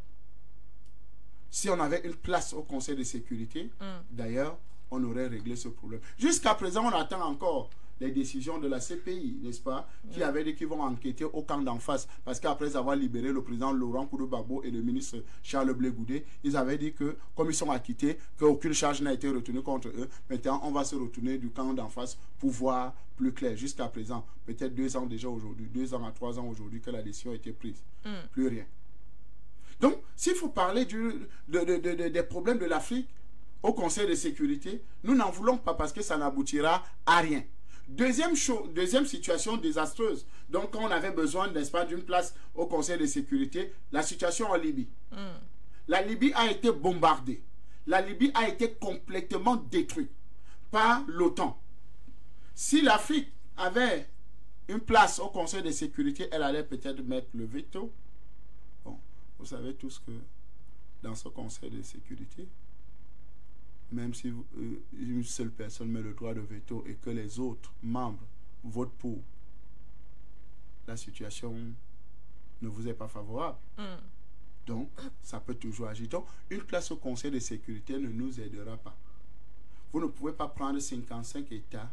si on avait une place au Conseil de sécurité, d'ailleurs, on aurait réglé ce problème. Jusqu'à présent, on attend encore les décisions de la CPI, n'est-ce pas, qui avait dit qu'ils vont enquêter au camp d'en face. Parce qu'après avoir libéré le président Laurent Gbagbo et le ministre Charles Blé Goudé, ils avaient dit que, comme ils sont acquittés, qu'aucune charge n'a été retenue contre eux. Maintenant, on va se retourner du camp d'en face pour voir plus clair. Jusqu'à présent, peut-être 2 ans déjà aujourd'hui, 2 ans à 3 ans aujourd'hui que la décision a été prise. Plus rien. Donc, s'il faut parler des problèmes de l'Afrique au Conseil de sécurité, nous n'en voulons pas parce que ça n'aboutira à rien. Deuxième situation désastreuse. Donc, quand on avait besoin, n'est-ce pas, d'une place au Conseil de sécurité, la situation en Libye. La Libye a été bombardée. La Libye a été complètement détruite par l'OTAN. Si l'Afrique avait une place au Conseil de sécurité, elle allait peut-être mettre le veto. Bon, vous savez tous que dans ce Conseil de sécurité, même si une seule personne met le droit de veto et que les autres membres votent pour, la situation ne vous est pas favorable. Donc, ça peut toujours agir. Donc, une place au Conseil de sécurité ne nous aidera pas. Vous ne pouvez pas prendre 55 États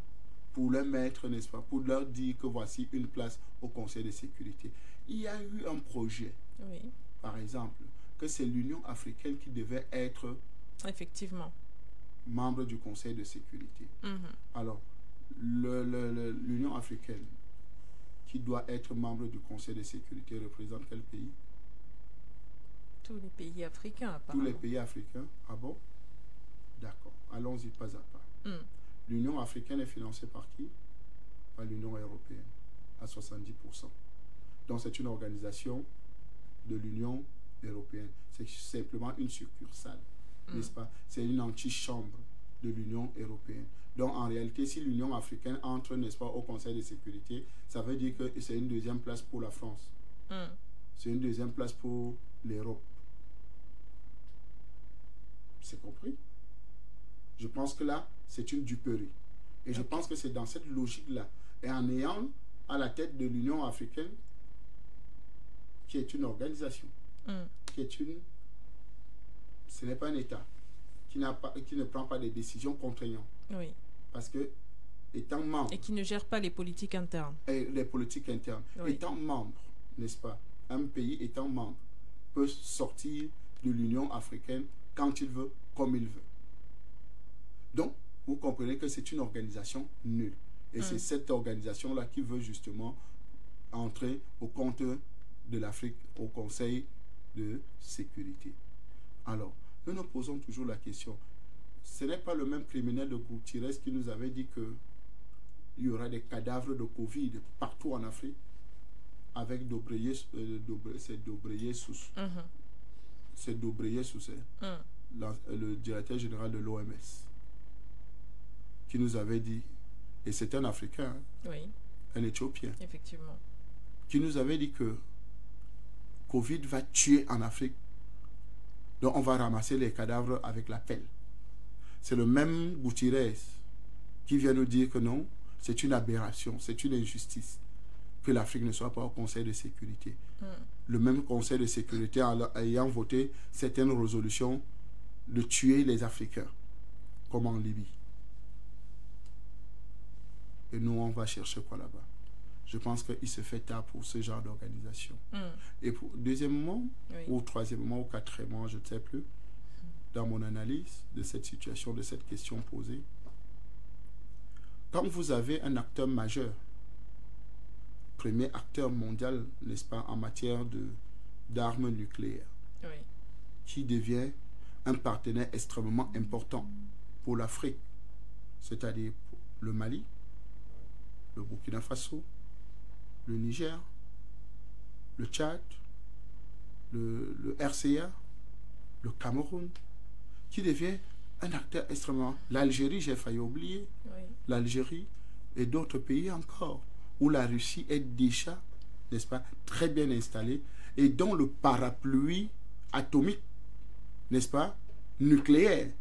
pour leur mettre, n'est-ce pas, pour leur dire que voici une place au Conseil de sécurité. Il y a eu un projet, par exemple, que c'est l'Union africaine qui devait être... Effectivement. Membre du Conseil de sécurité. Alors, l'Union africaine, qui doit être membre du Conseil de sécurité, représente quel pays? Tous les pays africains, apparemment. Tous les pays africains. Ah bon? D'accord. Allons-y pas à pas. L'Union africaine est financée par qui? Par l'Union européenne, à 70%. Donc, c'est une organisation de l'Union européenne. C'est simplement une succursale. N'est-ce pas? C'est une antichambre de l'Union européenne. Donc, en réalité, si l'Union africaine entre, n'est-ce pas, au Conseil de sécurité, ça veut dire que c'est une deuxième place pour la France. C'est une deuxième place pour l'Europe. C'est compris? Je pense que là, c'est une duperie. Et je pense que c'est dans cette logique-là. Et en ayant à la tête de l'Union africaine, qui est une organisation, qui est une... Ce n'est pas un État qui ne prend pas des décisions contraignantes. Parce que, étant membre... Et qui ne gère pas les politiques internes. Et les politiques internes. Étant membre, n'est-ce pas? Un pays étant membre peut sortir de l'Union africaine quand il veut, comme il veut. Donc, vous comprenez que c'est une organisation nulle. Et c'est cette organisation-là qui veut justement entrer au compte de l'Afrique au Conseil de sécurité. Alors, nous nous posons toujours la question. Ce n'est pas le même criminel de Gutiérrez qui nous avait dit qu'il y aura des cadavres de Covid partout en Afrique avec c'est Dobreyé Sousse, le directeur général de l'OMS, qui nous avait dit, et c'est un Africain, un Éthiopien, effectivement, qui nous avait dit que Covid va tuer en Afrique. Donc on va ramasser les cadavres avec la pelle. C'est le même Gutiérrez qui vient nous dire que non, c'est une aberration, c'est une injustice que l'Afrique ne soit pas au Conseil de sécurité. Le même Conseil de sécurité ayant voté certaines résolutions de tuer les Africains, comme en Libye. Et nous, on va chercher quoi là-bas? Je pense qu'il se fait tard pour ce genre d'organisation. Et deuxièmement, ou troisièmement, ou quatrièmement, je ne sais plus, dans mon analyse de cette situation, de cette question posée, quand vous avez un acteur majeur, premier acteur mondial, n'est-ce pas, en matière d'armes nucléaires, qui devient un partenaire extrêmement important pour l'Afrique, c'est-à-dire le Mali, le Burkina Faso, le Niger, le Tchad, le RCA, le Cameroun, qui devient un acteur extrêmement... L'Algérie, j'ai failli oublier, l'Algérie et d'autres pays encore, où la Russie est déjà, n'est-ce pas, très bien installée, et dont le parapluie atomique, n'est-ce pas, nucléaire,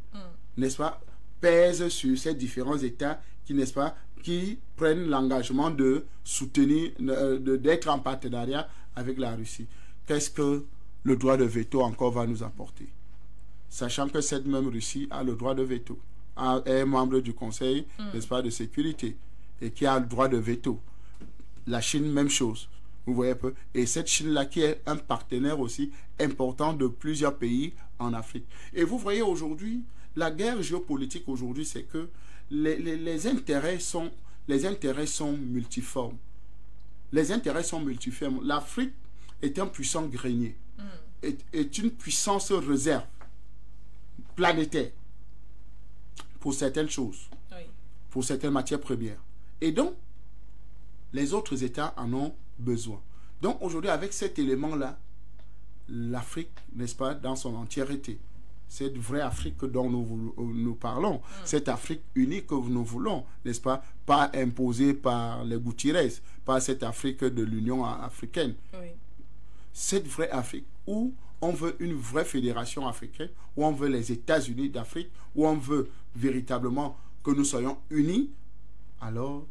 n'est-ce pas, pèse sur ces différents États qui, n'est-ce pas, qui prennent l'engagement de soutenir, d'être en partenariat avec la Russie. Qu'est-ce que le droit de veto encore va nous apporter? Sachant que cette même Russie a le droit de veto, est membre du Conseil, n'est-ce pas, de sécurité, et qui a le droit de veto. La Chine, même chose. Vous voyez un peu. Et cette Chine-là qui est un partenaire aussi important de plusieurs pays en Afrique. Et vous voyez aujourd'hui, la guerre géopolitique aujourd'hui, c'est que les intérêts sont multiformes. Les intérêts sont multiformes. L'Afrique est un puissant grenier, est une puissance réserve planétaire pour certaines choses, pour certaines matières premières. Et donc, les autres États en ont besoin. Donc aujourd'hui, avec cet élément-là, l'Afrique, n'est-ce pas, dans son entièreté, cette vraie Afrique dont nous parlons, cette Afrique unique que nous voulons, n'est-ce pas, pas imposée par les Gutiérrez, pas cette Afrique de l'Union africaine. Cette vraie Afrique où on veut une vraie fédération africaine, où on veut les États-Unis d'Afrique, où on veut véritablement que nous soyons unis, alors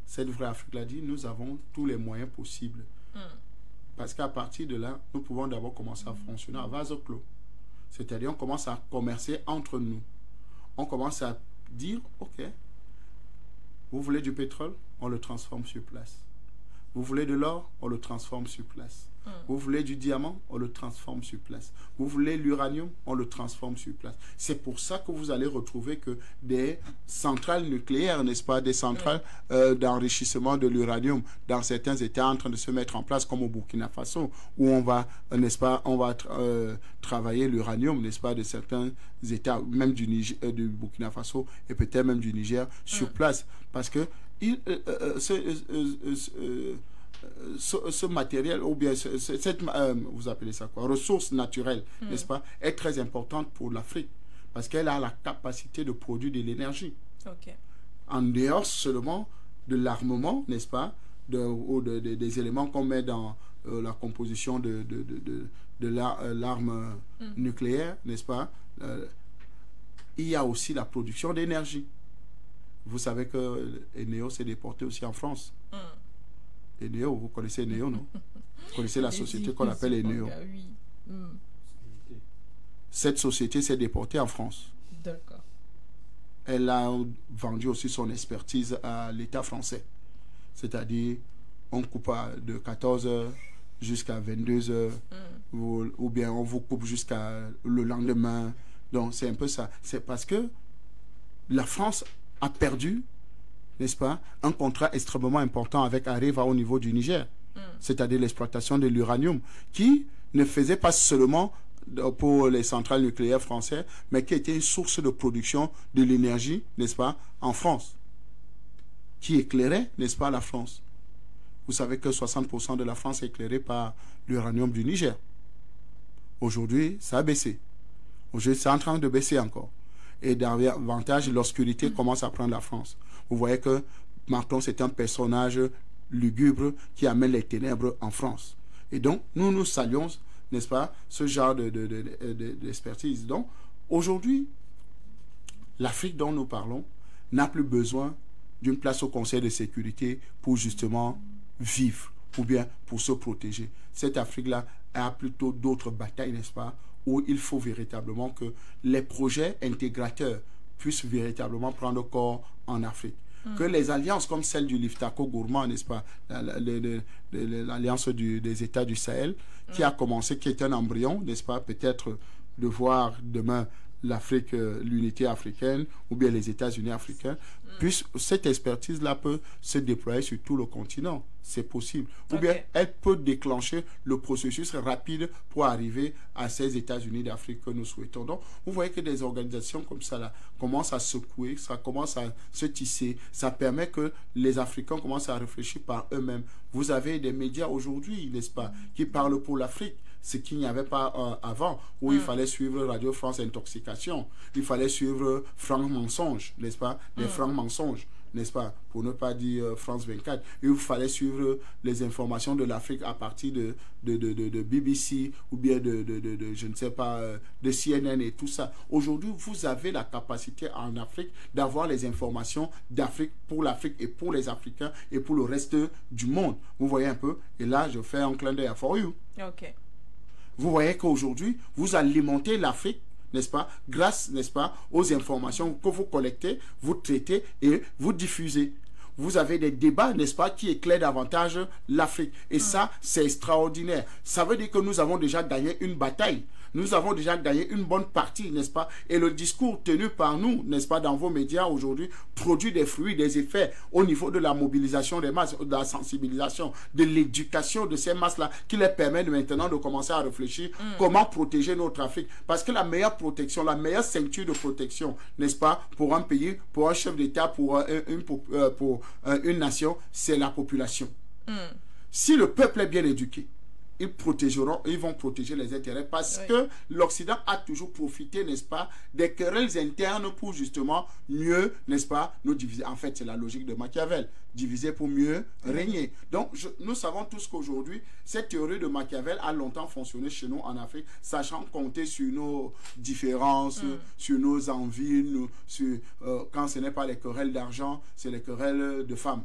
cette vraie Afrique l'a dit, nous avons tous les moyens possibles. Parce qu'à partir de là, nous pouvons d'abord commencer à fonctionner à vase clos. C'est-à-dire, on commence à commercer entre nous. On commence à dire, ok, vous voulez du pétrole, on le transforme sur place. Vous voulez de l'or, on le transforme sur place. Vous voulez du diamant, on le transforme sur place. Vous voulez l'uranium, on le transforme sur place. C'est pour ça que vous allez retrouver que des centrales nucléaires, n'est-ce pas, des centrales d'enrichissement de l'uranium dans certains États en train de se mettre en place, comme au Burkina Faso, où on va, n'est-ce pas, on va travailler l'uranium, n'est-ce pas, de certains États, même du Burkina Faso et peut-être même du Niger, sur place. Parce que ce matériel, ou bien cette vous appelez ça quoi, ressource naturelle, n'est-ce pas, est très importante pour l'Afrique parce qu'elle a la capacité de produire de l'énergie. En dehors seulement de l'armement, n'est-ce pas, des éléments qu'on met dans la composition de l'arme nucléaire, n'est-ce pas, il y a aussi la production d'énergie. Vous savez que Eneo s'est déporté aussi en France. Eneo, vous connaissez Eneo, non? Vous connaissez la société qu'on appelle Eneo. Cette société s'est déportée en France. D'accord. Elle a vendu aussi son expertise à l'État français. C'est-à-dire, on coupe de 14h jusqu'à 22h, ou bien on vous coupe jusqu'à le lendemain. Donc, c'est un peu ça. C'est parce que la France a perdu, n'est-ce pas, un contrat extrêmement important avec Areva au niveau du Niger, c'est-à-dire l'exploitation de l'uranium, qui ne faisait pas seulement pour les centrales nucléaires françaises, mais qui était une source de production de l'énergie, n'est-ce pas, en France, qui éclairait, n'est-ce pas, la France. Vous savez que 60% de la France est éclairée par l'uranium du Niger. Aujourd'hui, ça a baissé. Aujourd'hui, c'est en train de baisser encore. Et davantage, l'obscurité commence à prendre la France. Vous voyez que Macron, c'est un personnage lugubre qui amène les ténèbres en France. Et donc, nous saluons, n'est-ce pas, ce genre d'expertise. Donc, aujourd'hui, l'Afrique dont nous parlons n'a plus besoin d'une place au Conseil de sécurité pour justement vivre ou bien pour se protéger. Cette Afrique-là a plutôt d'autres batailles, n'est-ce pas, où il faut véritablement que les projets intégrateurs puissent véritablement prendre corps en Afrique. Que les alliances comme celle du Liftako Gourmand, n'est-ce pas, l'alliance des États du Sahel, qui a commencé, qui est un embryon, n'est-ce pas, peut-être de voir demain l'Afrique, l'unité africaine, ou bien les États-Unis africains, puisse, cette expertise-là peut se déployer sur tout le continent. C'est possible. Ou bien elle peut déclencher le processus rapide pour arriver à ces États-Unis d'Afrique que nous souhaitons. Donc, vous voyez que des organisations comme ça là, commencent à secouer, ça commence à se tisser. Ça permet que les Africains commencent à réfléchir par eux-mêmes. Vous avez des médias aujourd'hui, n'est-ce pas, qui parlent pour l'Afrique. Ce qu'il n'y avait pas avant, où il fallait suivre Radio France Intoxication, il fallait suivre Franck Mensonge, n'est-ce pas, les Franck Mensonges, n'est-ce pas, pour ne pas dire France 24. Il fallait suivre les informations de l'Afrique à partir de BBC ou bien je ne sais pas, de CNN et tout ça. Aujourd'hui, vous avez la capacité en Afrique d'avoir les informations d'Afrique pour l'Afrique et pour les Africains et pour le reste du monde. Vous voyez un peu, et là, je fais un clin d'œil à For You. Ok. Vous voyez qu'aujourd'hui, vous alimentez l'Afrique, n'est-ce pas, grâce, n'est-ce pas, aux informations que vous collectez, vous traitez et vous diffusez. Vous avez des débats, n'est-ce pas, qui éclairent davantage l'Afrique. Et ça, c'est extraordinaire. Ça veut dire que nous avons déjà gagné une bataille. Nous avons déjà gagné une bonne partie, n'est-ce pas? Et le discours tenu par nous, n'est-ce pas, dans vos médias aujourd'hui, produit des fruits, des effets au niveau de la mobilisation des masses, de la sensibilisation, de l'éducation de ces masses-là, qui les permettent maintenant de commencer à réfléchir comment protéger notre Afrique. Parce que la meilleure protection, la meilleure ceinture de protection, n'est-ce pas, pour un pays, pour un chef d'État, pour une nation, c'est la population. Si le peuple est bien éduqué, ils vont protéger les intérêts parce que l'Occident a toujours profité, n'est-ce pas, des querelles internes pour justement mieux, n'est-ce pas, nous diviser. En fait, c'est la logique de Machiavel, diviser pour mieux régner. Donc, nous savons tous qu'aujourd'hui, cette théorie de Machiavel a longtemps fonctionné chez nous en Afrique, sachant compter sur nos différences, sur nos envies, quand ce n'est pas les querelles d'argent, c'est les querelles de femmes.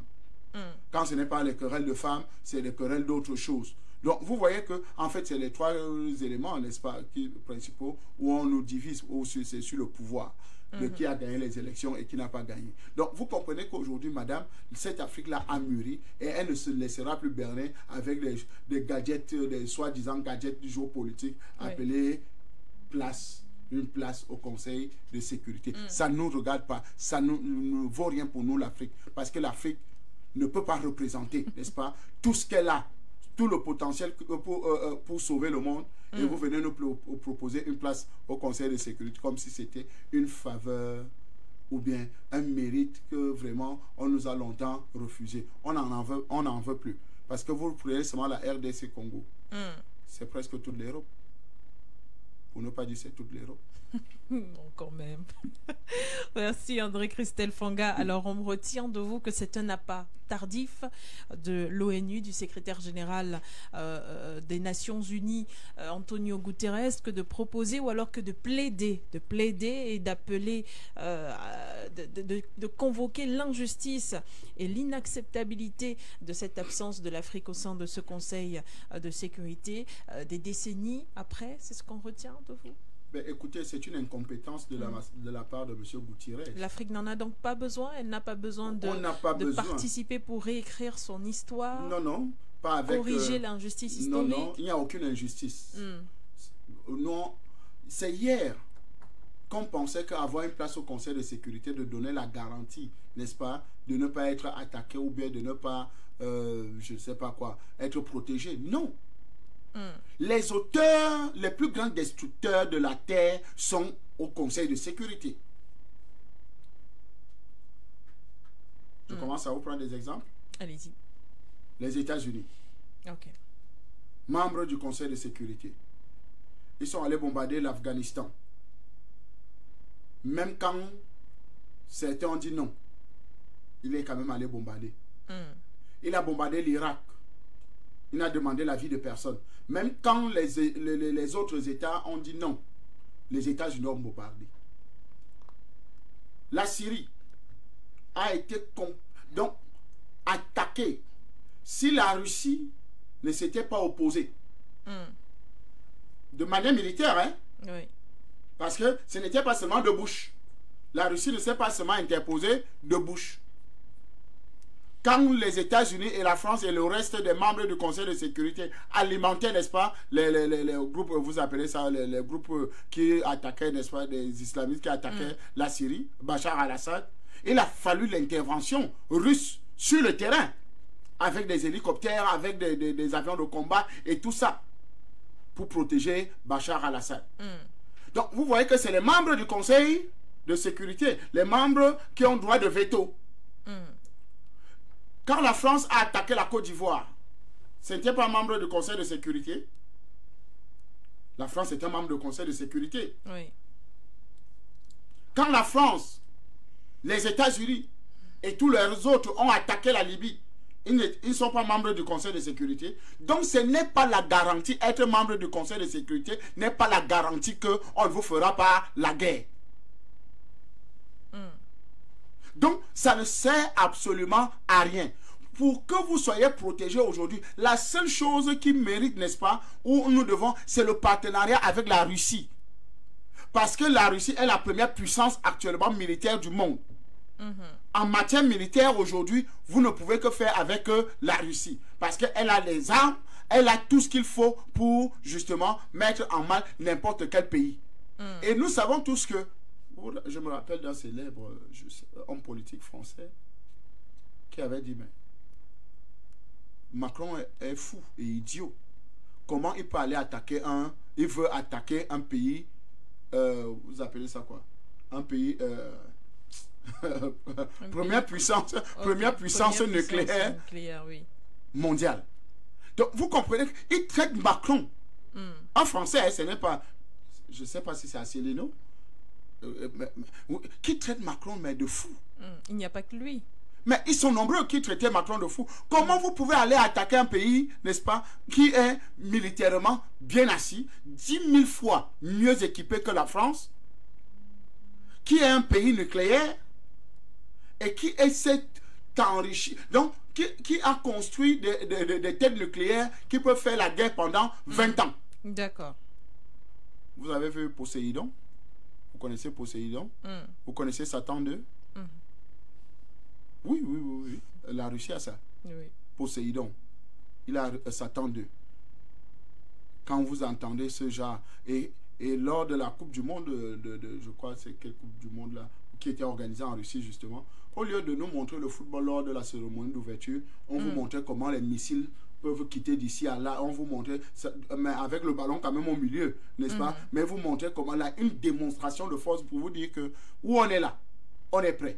Quand ce n'est pas les querelles de femmes, c'est les querelles d'autres choses. Donc, vous voyez que, en fait, c'est les trois éléments, n'est-ce pas, principaux, où on nous divise, où c'est sur le pouvoir, de qui a gagné les élections et qui n'a pas gagné. Donc, vous comprenez qu'aujourd'hui, madame, cette Afrique-là a mûri et elle ne se laissera plus berner avec des gadgets, des soi-disant gadgets du jour politique appelés une place au Conseil de sécurité. Ça ne nous regarde pas, ça ne vaut rien pour nous, l'Afrique, parce que l'Afrique ne peut pas représenter, n'est-ce pas, tout ce qu'elle a, tout le potentiel pour sauver le monde, et vous venez nous proposer une place au Conseil de sécurité comme si c'était une faveur ou bien un mérite que vraiment on nous a longtemps refusé. On n'en veut plus. Parce que vous prenez seulement la RDC Congo. C'est presque toute l'Europe. Pour ne pas dire c'est toute l'Europe. Non, quand même. Merci André Christelle Fanga. Alors on retient de vous que c'est un appât tardif de l'ONU, du secrétaire général des Nations Unies, Antonio Guterres, que de proposer ou alors que de plaider et d'appeler, de convoquer l'injustice et l'inacceptabilité de cette absence de l'Afrique au sein de ce Conseil de sécurité des décennies après. C'est ce qu'on retient de vous? Ben, écoutez, c'est une incompétence de la part de M. Gutiérrez. L'Afrique n'en a donc pas besoin? Elle n'a pas besoin de participer pour réécrire son histoire? Non, pas avec... Corriger l'injustice historique? Non, il n'y a aucune injustice. Non, c'est hier qu'on pensait qu'avoir une place au Conseil de sécurité, de donner la garantie, n'est-ce pas, de ne pas être attaqué ou bien de ne pas, je ne sais pas quoi, être protégé. Non. Les auteurs, les plus grands destructeurs de la terre sont au Conseil de sécurité. Je commence à vous prendre des exemples. Allez-y. Les États-Unis. Ok. Membres du Conseil de sécurité. Ils sont allés bombarder l'Afghanistan. Même quand certains ont dit non, il est quand même allé bombarder. Il a bombardé l'Irak. Il n'a demandé l'avis de personne. Même quand les autres États ont dit non, les États-Unis ont bombardé. La Syrie a été donc attaquée. Si la Russie ne s'était pas opposée de manière militaire, Oui. Parce que ce n'était pas seulement de bouche. La Russie ne s'est pas seulement interposée de bouche. Quand les États-Unis et la France et le reste des membres du Conseil de sécurité alimentaient, n'est-ce pas, les groupes, vous appelez ça, les groupes qui attaquaient, n'est-ce pas, des islamistes qui attaquaient la Syrie, Bachar al-Assad, il a fallu l'intervention russe sur le terrain, avec des hélicoptères, avec des avions de combat et tout ça, pour protéger Bachar al-Assad. Donc, vous voyez que c'est les membres du Conseil de sécurité, les membres qui ont droit de veto. Quand la France a attaqué la Côte d'Ivoire, ce n'était pas un membre du Conseil de sécurité. La France était un membre du Conseil de sécurité. Oui. Quand la France, les États-Unis et tous les autres ont attaqué la Libye, ils ne sont pas membres du Conseil de sécurité. Donc ce n'est pas la garantie, être membre du Conseil de sécurité n'est pas la garantie qu'on ne vous fera pas la guerre. Donc, ça ne sert absolument à rien. Pour que vous soyez protégés aujourd'hui, la seule chose qui mérite, n'est-ce pas, où nous devons, c'est le partenariat avec la Russie. Parce que la Russie est la première puissance actuellement militaire du monde. En matière militaire, aujourd'hui, vous ne pouvez que faire avec la Russie. Parce qu'elle a les armes, elle a tout ce qu'il faut pour, justement, mettre en mal n'importe quel pays. Et nous savons tous que, je me rappelle d'un célèbre homme politique français qui avait dit, mais Macron est fou et idiot. Comment il peut aller attaquer il veut attaquer un pays, vous appelez ça quoi? Un pays, première puissance nucléaire oui. mondiale. Donc vous comprenez qu'il traite Macron. En français, ce n'est pas, je ne sais pas si c'est Asselineau, qui traite Macron mais de fou. Il n'y a pas que lui. Mais ils sont nombreux qui traitaient Macron de fou. Comment vous pouvez aller attaquer un pays, n'est-ce pas, qui est militairement bien assis, 10 000 fois mieux équipé que la France, qui est un pays nucléaire et qui essaie d'enrichir, donc qui a construit des têtes nucléaires qui peuvent faire la guerre pendant 20 ans. D'accord. Vous avez vu Poséidon? Vous connaissez Poséidon? Vous connaissez Satan 2? Oui. La Russie a ça. Oui. Poséidon. Il a Satan 2. Quand vous entendez ce genre, et lors de la Coupe du Monde, je crois c'est quelle Coupe du Monde là, qui était organisée en Russie justement, au lieu de nous montrer le football lors de la cérémonie d'ouverture, on vous montrait comment les missiles peuvent quitter d'ici à là, on vous montrait, mais avec le ballon quand même au milieu, n'est-ce pas? Mais vous montrez comment là, une démonstration de force pour vous dire que où on est là, on est prêt.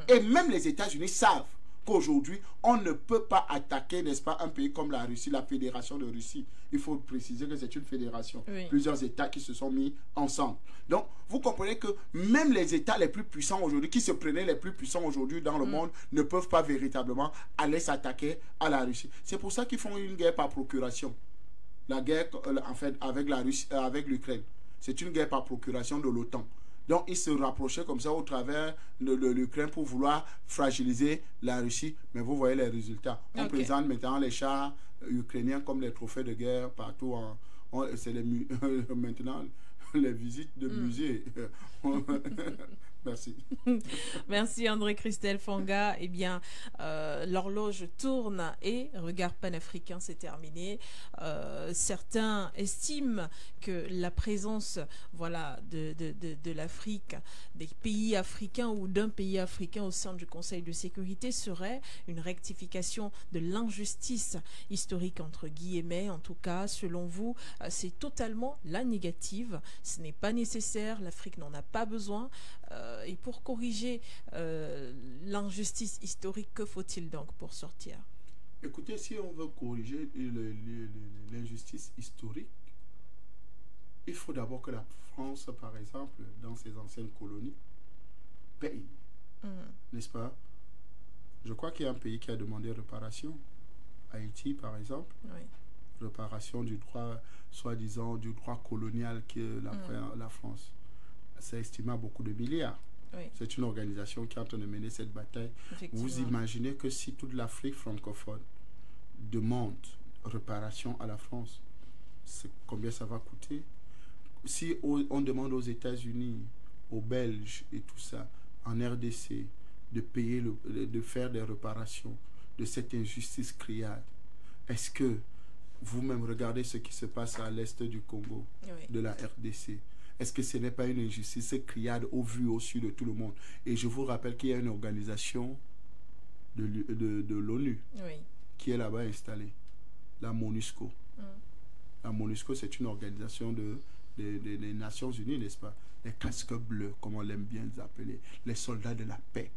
Et même les États-Unis savent qu'aujourd'hui, on ne peut pas attaquer, n'est-ce pas, un pays comme la Russie, la Fédération de Russie. Il faut préciser que c'est une fédération. Oui. Plusieurs États qui se sont mis ensemble. Donc, vous comprenez que même les États les plus puissants aujourd'hui, qui se prenaient les plus puissants aujourd'hui dans le monde, ne peuvent pas véritablement aller s'attaquer à la Russie. C'est pour ça qu'ils font une guerre par procuration. La guerre, en fait, avec la Russie, avec l'Ukraine. C'est une guerre par procuration de l'OTAN. Donc, ils se rapprochaient comme ça au travers de l'Ukraine pour vouloir fragiliser la Russie. Mais vous voyez les résultats. On présente maintenant les chars ukrainiens comme les trophées de guerre partout. C'est maintenant les visites de musées. Merci. Merci André-Christelle Fanga. Eh bien, l'horloge tourne et regard panafricain, c'est terminé. Certains estiment que la présence, voilà, de l'Afrique, des pays africains ou d'un pays africain au sein du Conseil de sécurité serait une rectification de l'injustice historique entre guillemets. En tout cas, selon vous, c'est totalement la négative. Ce n'est pas nécessaire. L'Afrique n'en a pas besoin. Et pour corriger l'injustice historique, que faut-il donc pour sortir? Écoutez, si on veut corriger l'injustice historique, il faut d'abord que la France, par exemple, dans ses anciennes colonies, paye. N'est-ce pas? Je crois qu'il y a un pays qui a demandé réparation. Haïti, par exemple. Oui. Réparation du droit, soi-disant, du droit colonial que la France. C'est estimé à beaucoup de milliards. Oui. C'est une organisation qui est en train de mener cette bataille. Vous imaginez que si toute l'Afrique francophone demande réparation à la France, combien ça va coûter? si on demande aux États-Unis, aux Belges et tout ça, en RDC, de payer, de faire des réparations de cette injustice criarde, est-ce que vous-même regardez ce qui se passe à l'est du Congo, de la RDC? Est-ce que ce n'est pas une injustice criarde au vu, au su de tout le monde? Et je vous rappelle qu'il y a une organisation de l'ONU qui est là-bas installée, la MONUSCO. La MONUSCO, c'est une organisation des Nations Unies, n'est-ce pas? Les casques bleus, comme on l'aime bien les appeler, les soldats de la paix.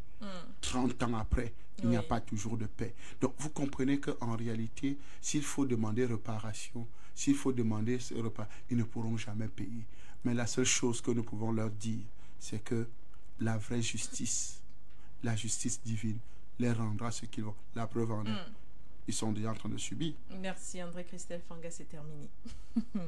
30 ans après, il n'y a pas toujours de paix. Donc, vous comprenez qu'en réalité, s'il faut demander réparation, s'il faut demander ce repas, ils ne pourront jamais payer. Mais la seule chose que nous pouvons leur dire, c'est que la vraie justice, la justice divine, les rendra ce qu'ils vont. La preuve en est. Ils sont déjà en train de subir. Merci André-Christelle Fanga, c'est terminé.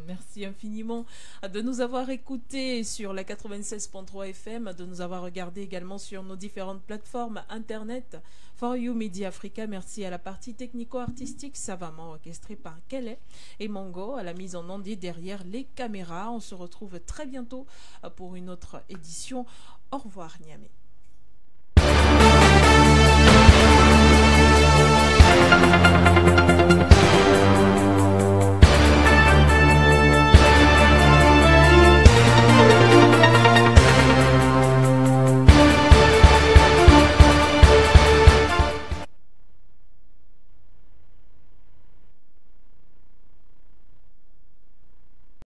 Merci infiniment de nous avoir écoutés sur la 96.3 FM, de nous avoir regardé également sur nos différentes plateformes internet. For You Media Africa, merci à la partie technico-artistique savamment orchestrée par Kelly et Mongo à la mise en onde et derrière les caméras. On se retrouve très bientôt pour une autre édition. Au revoir Niamey.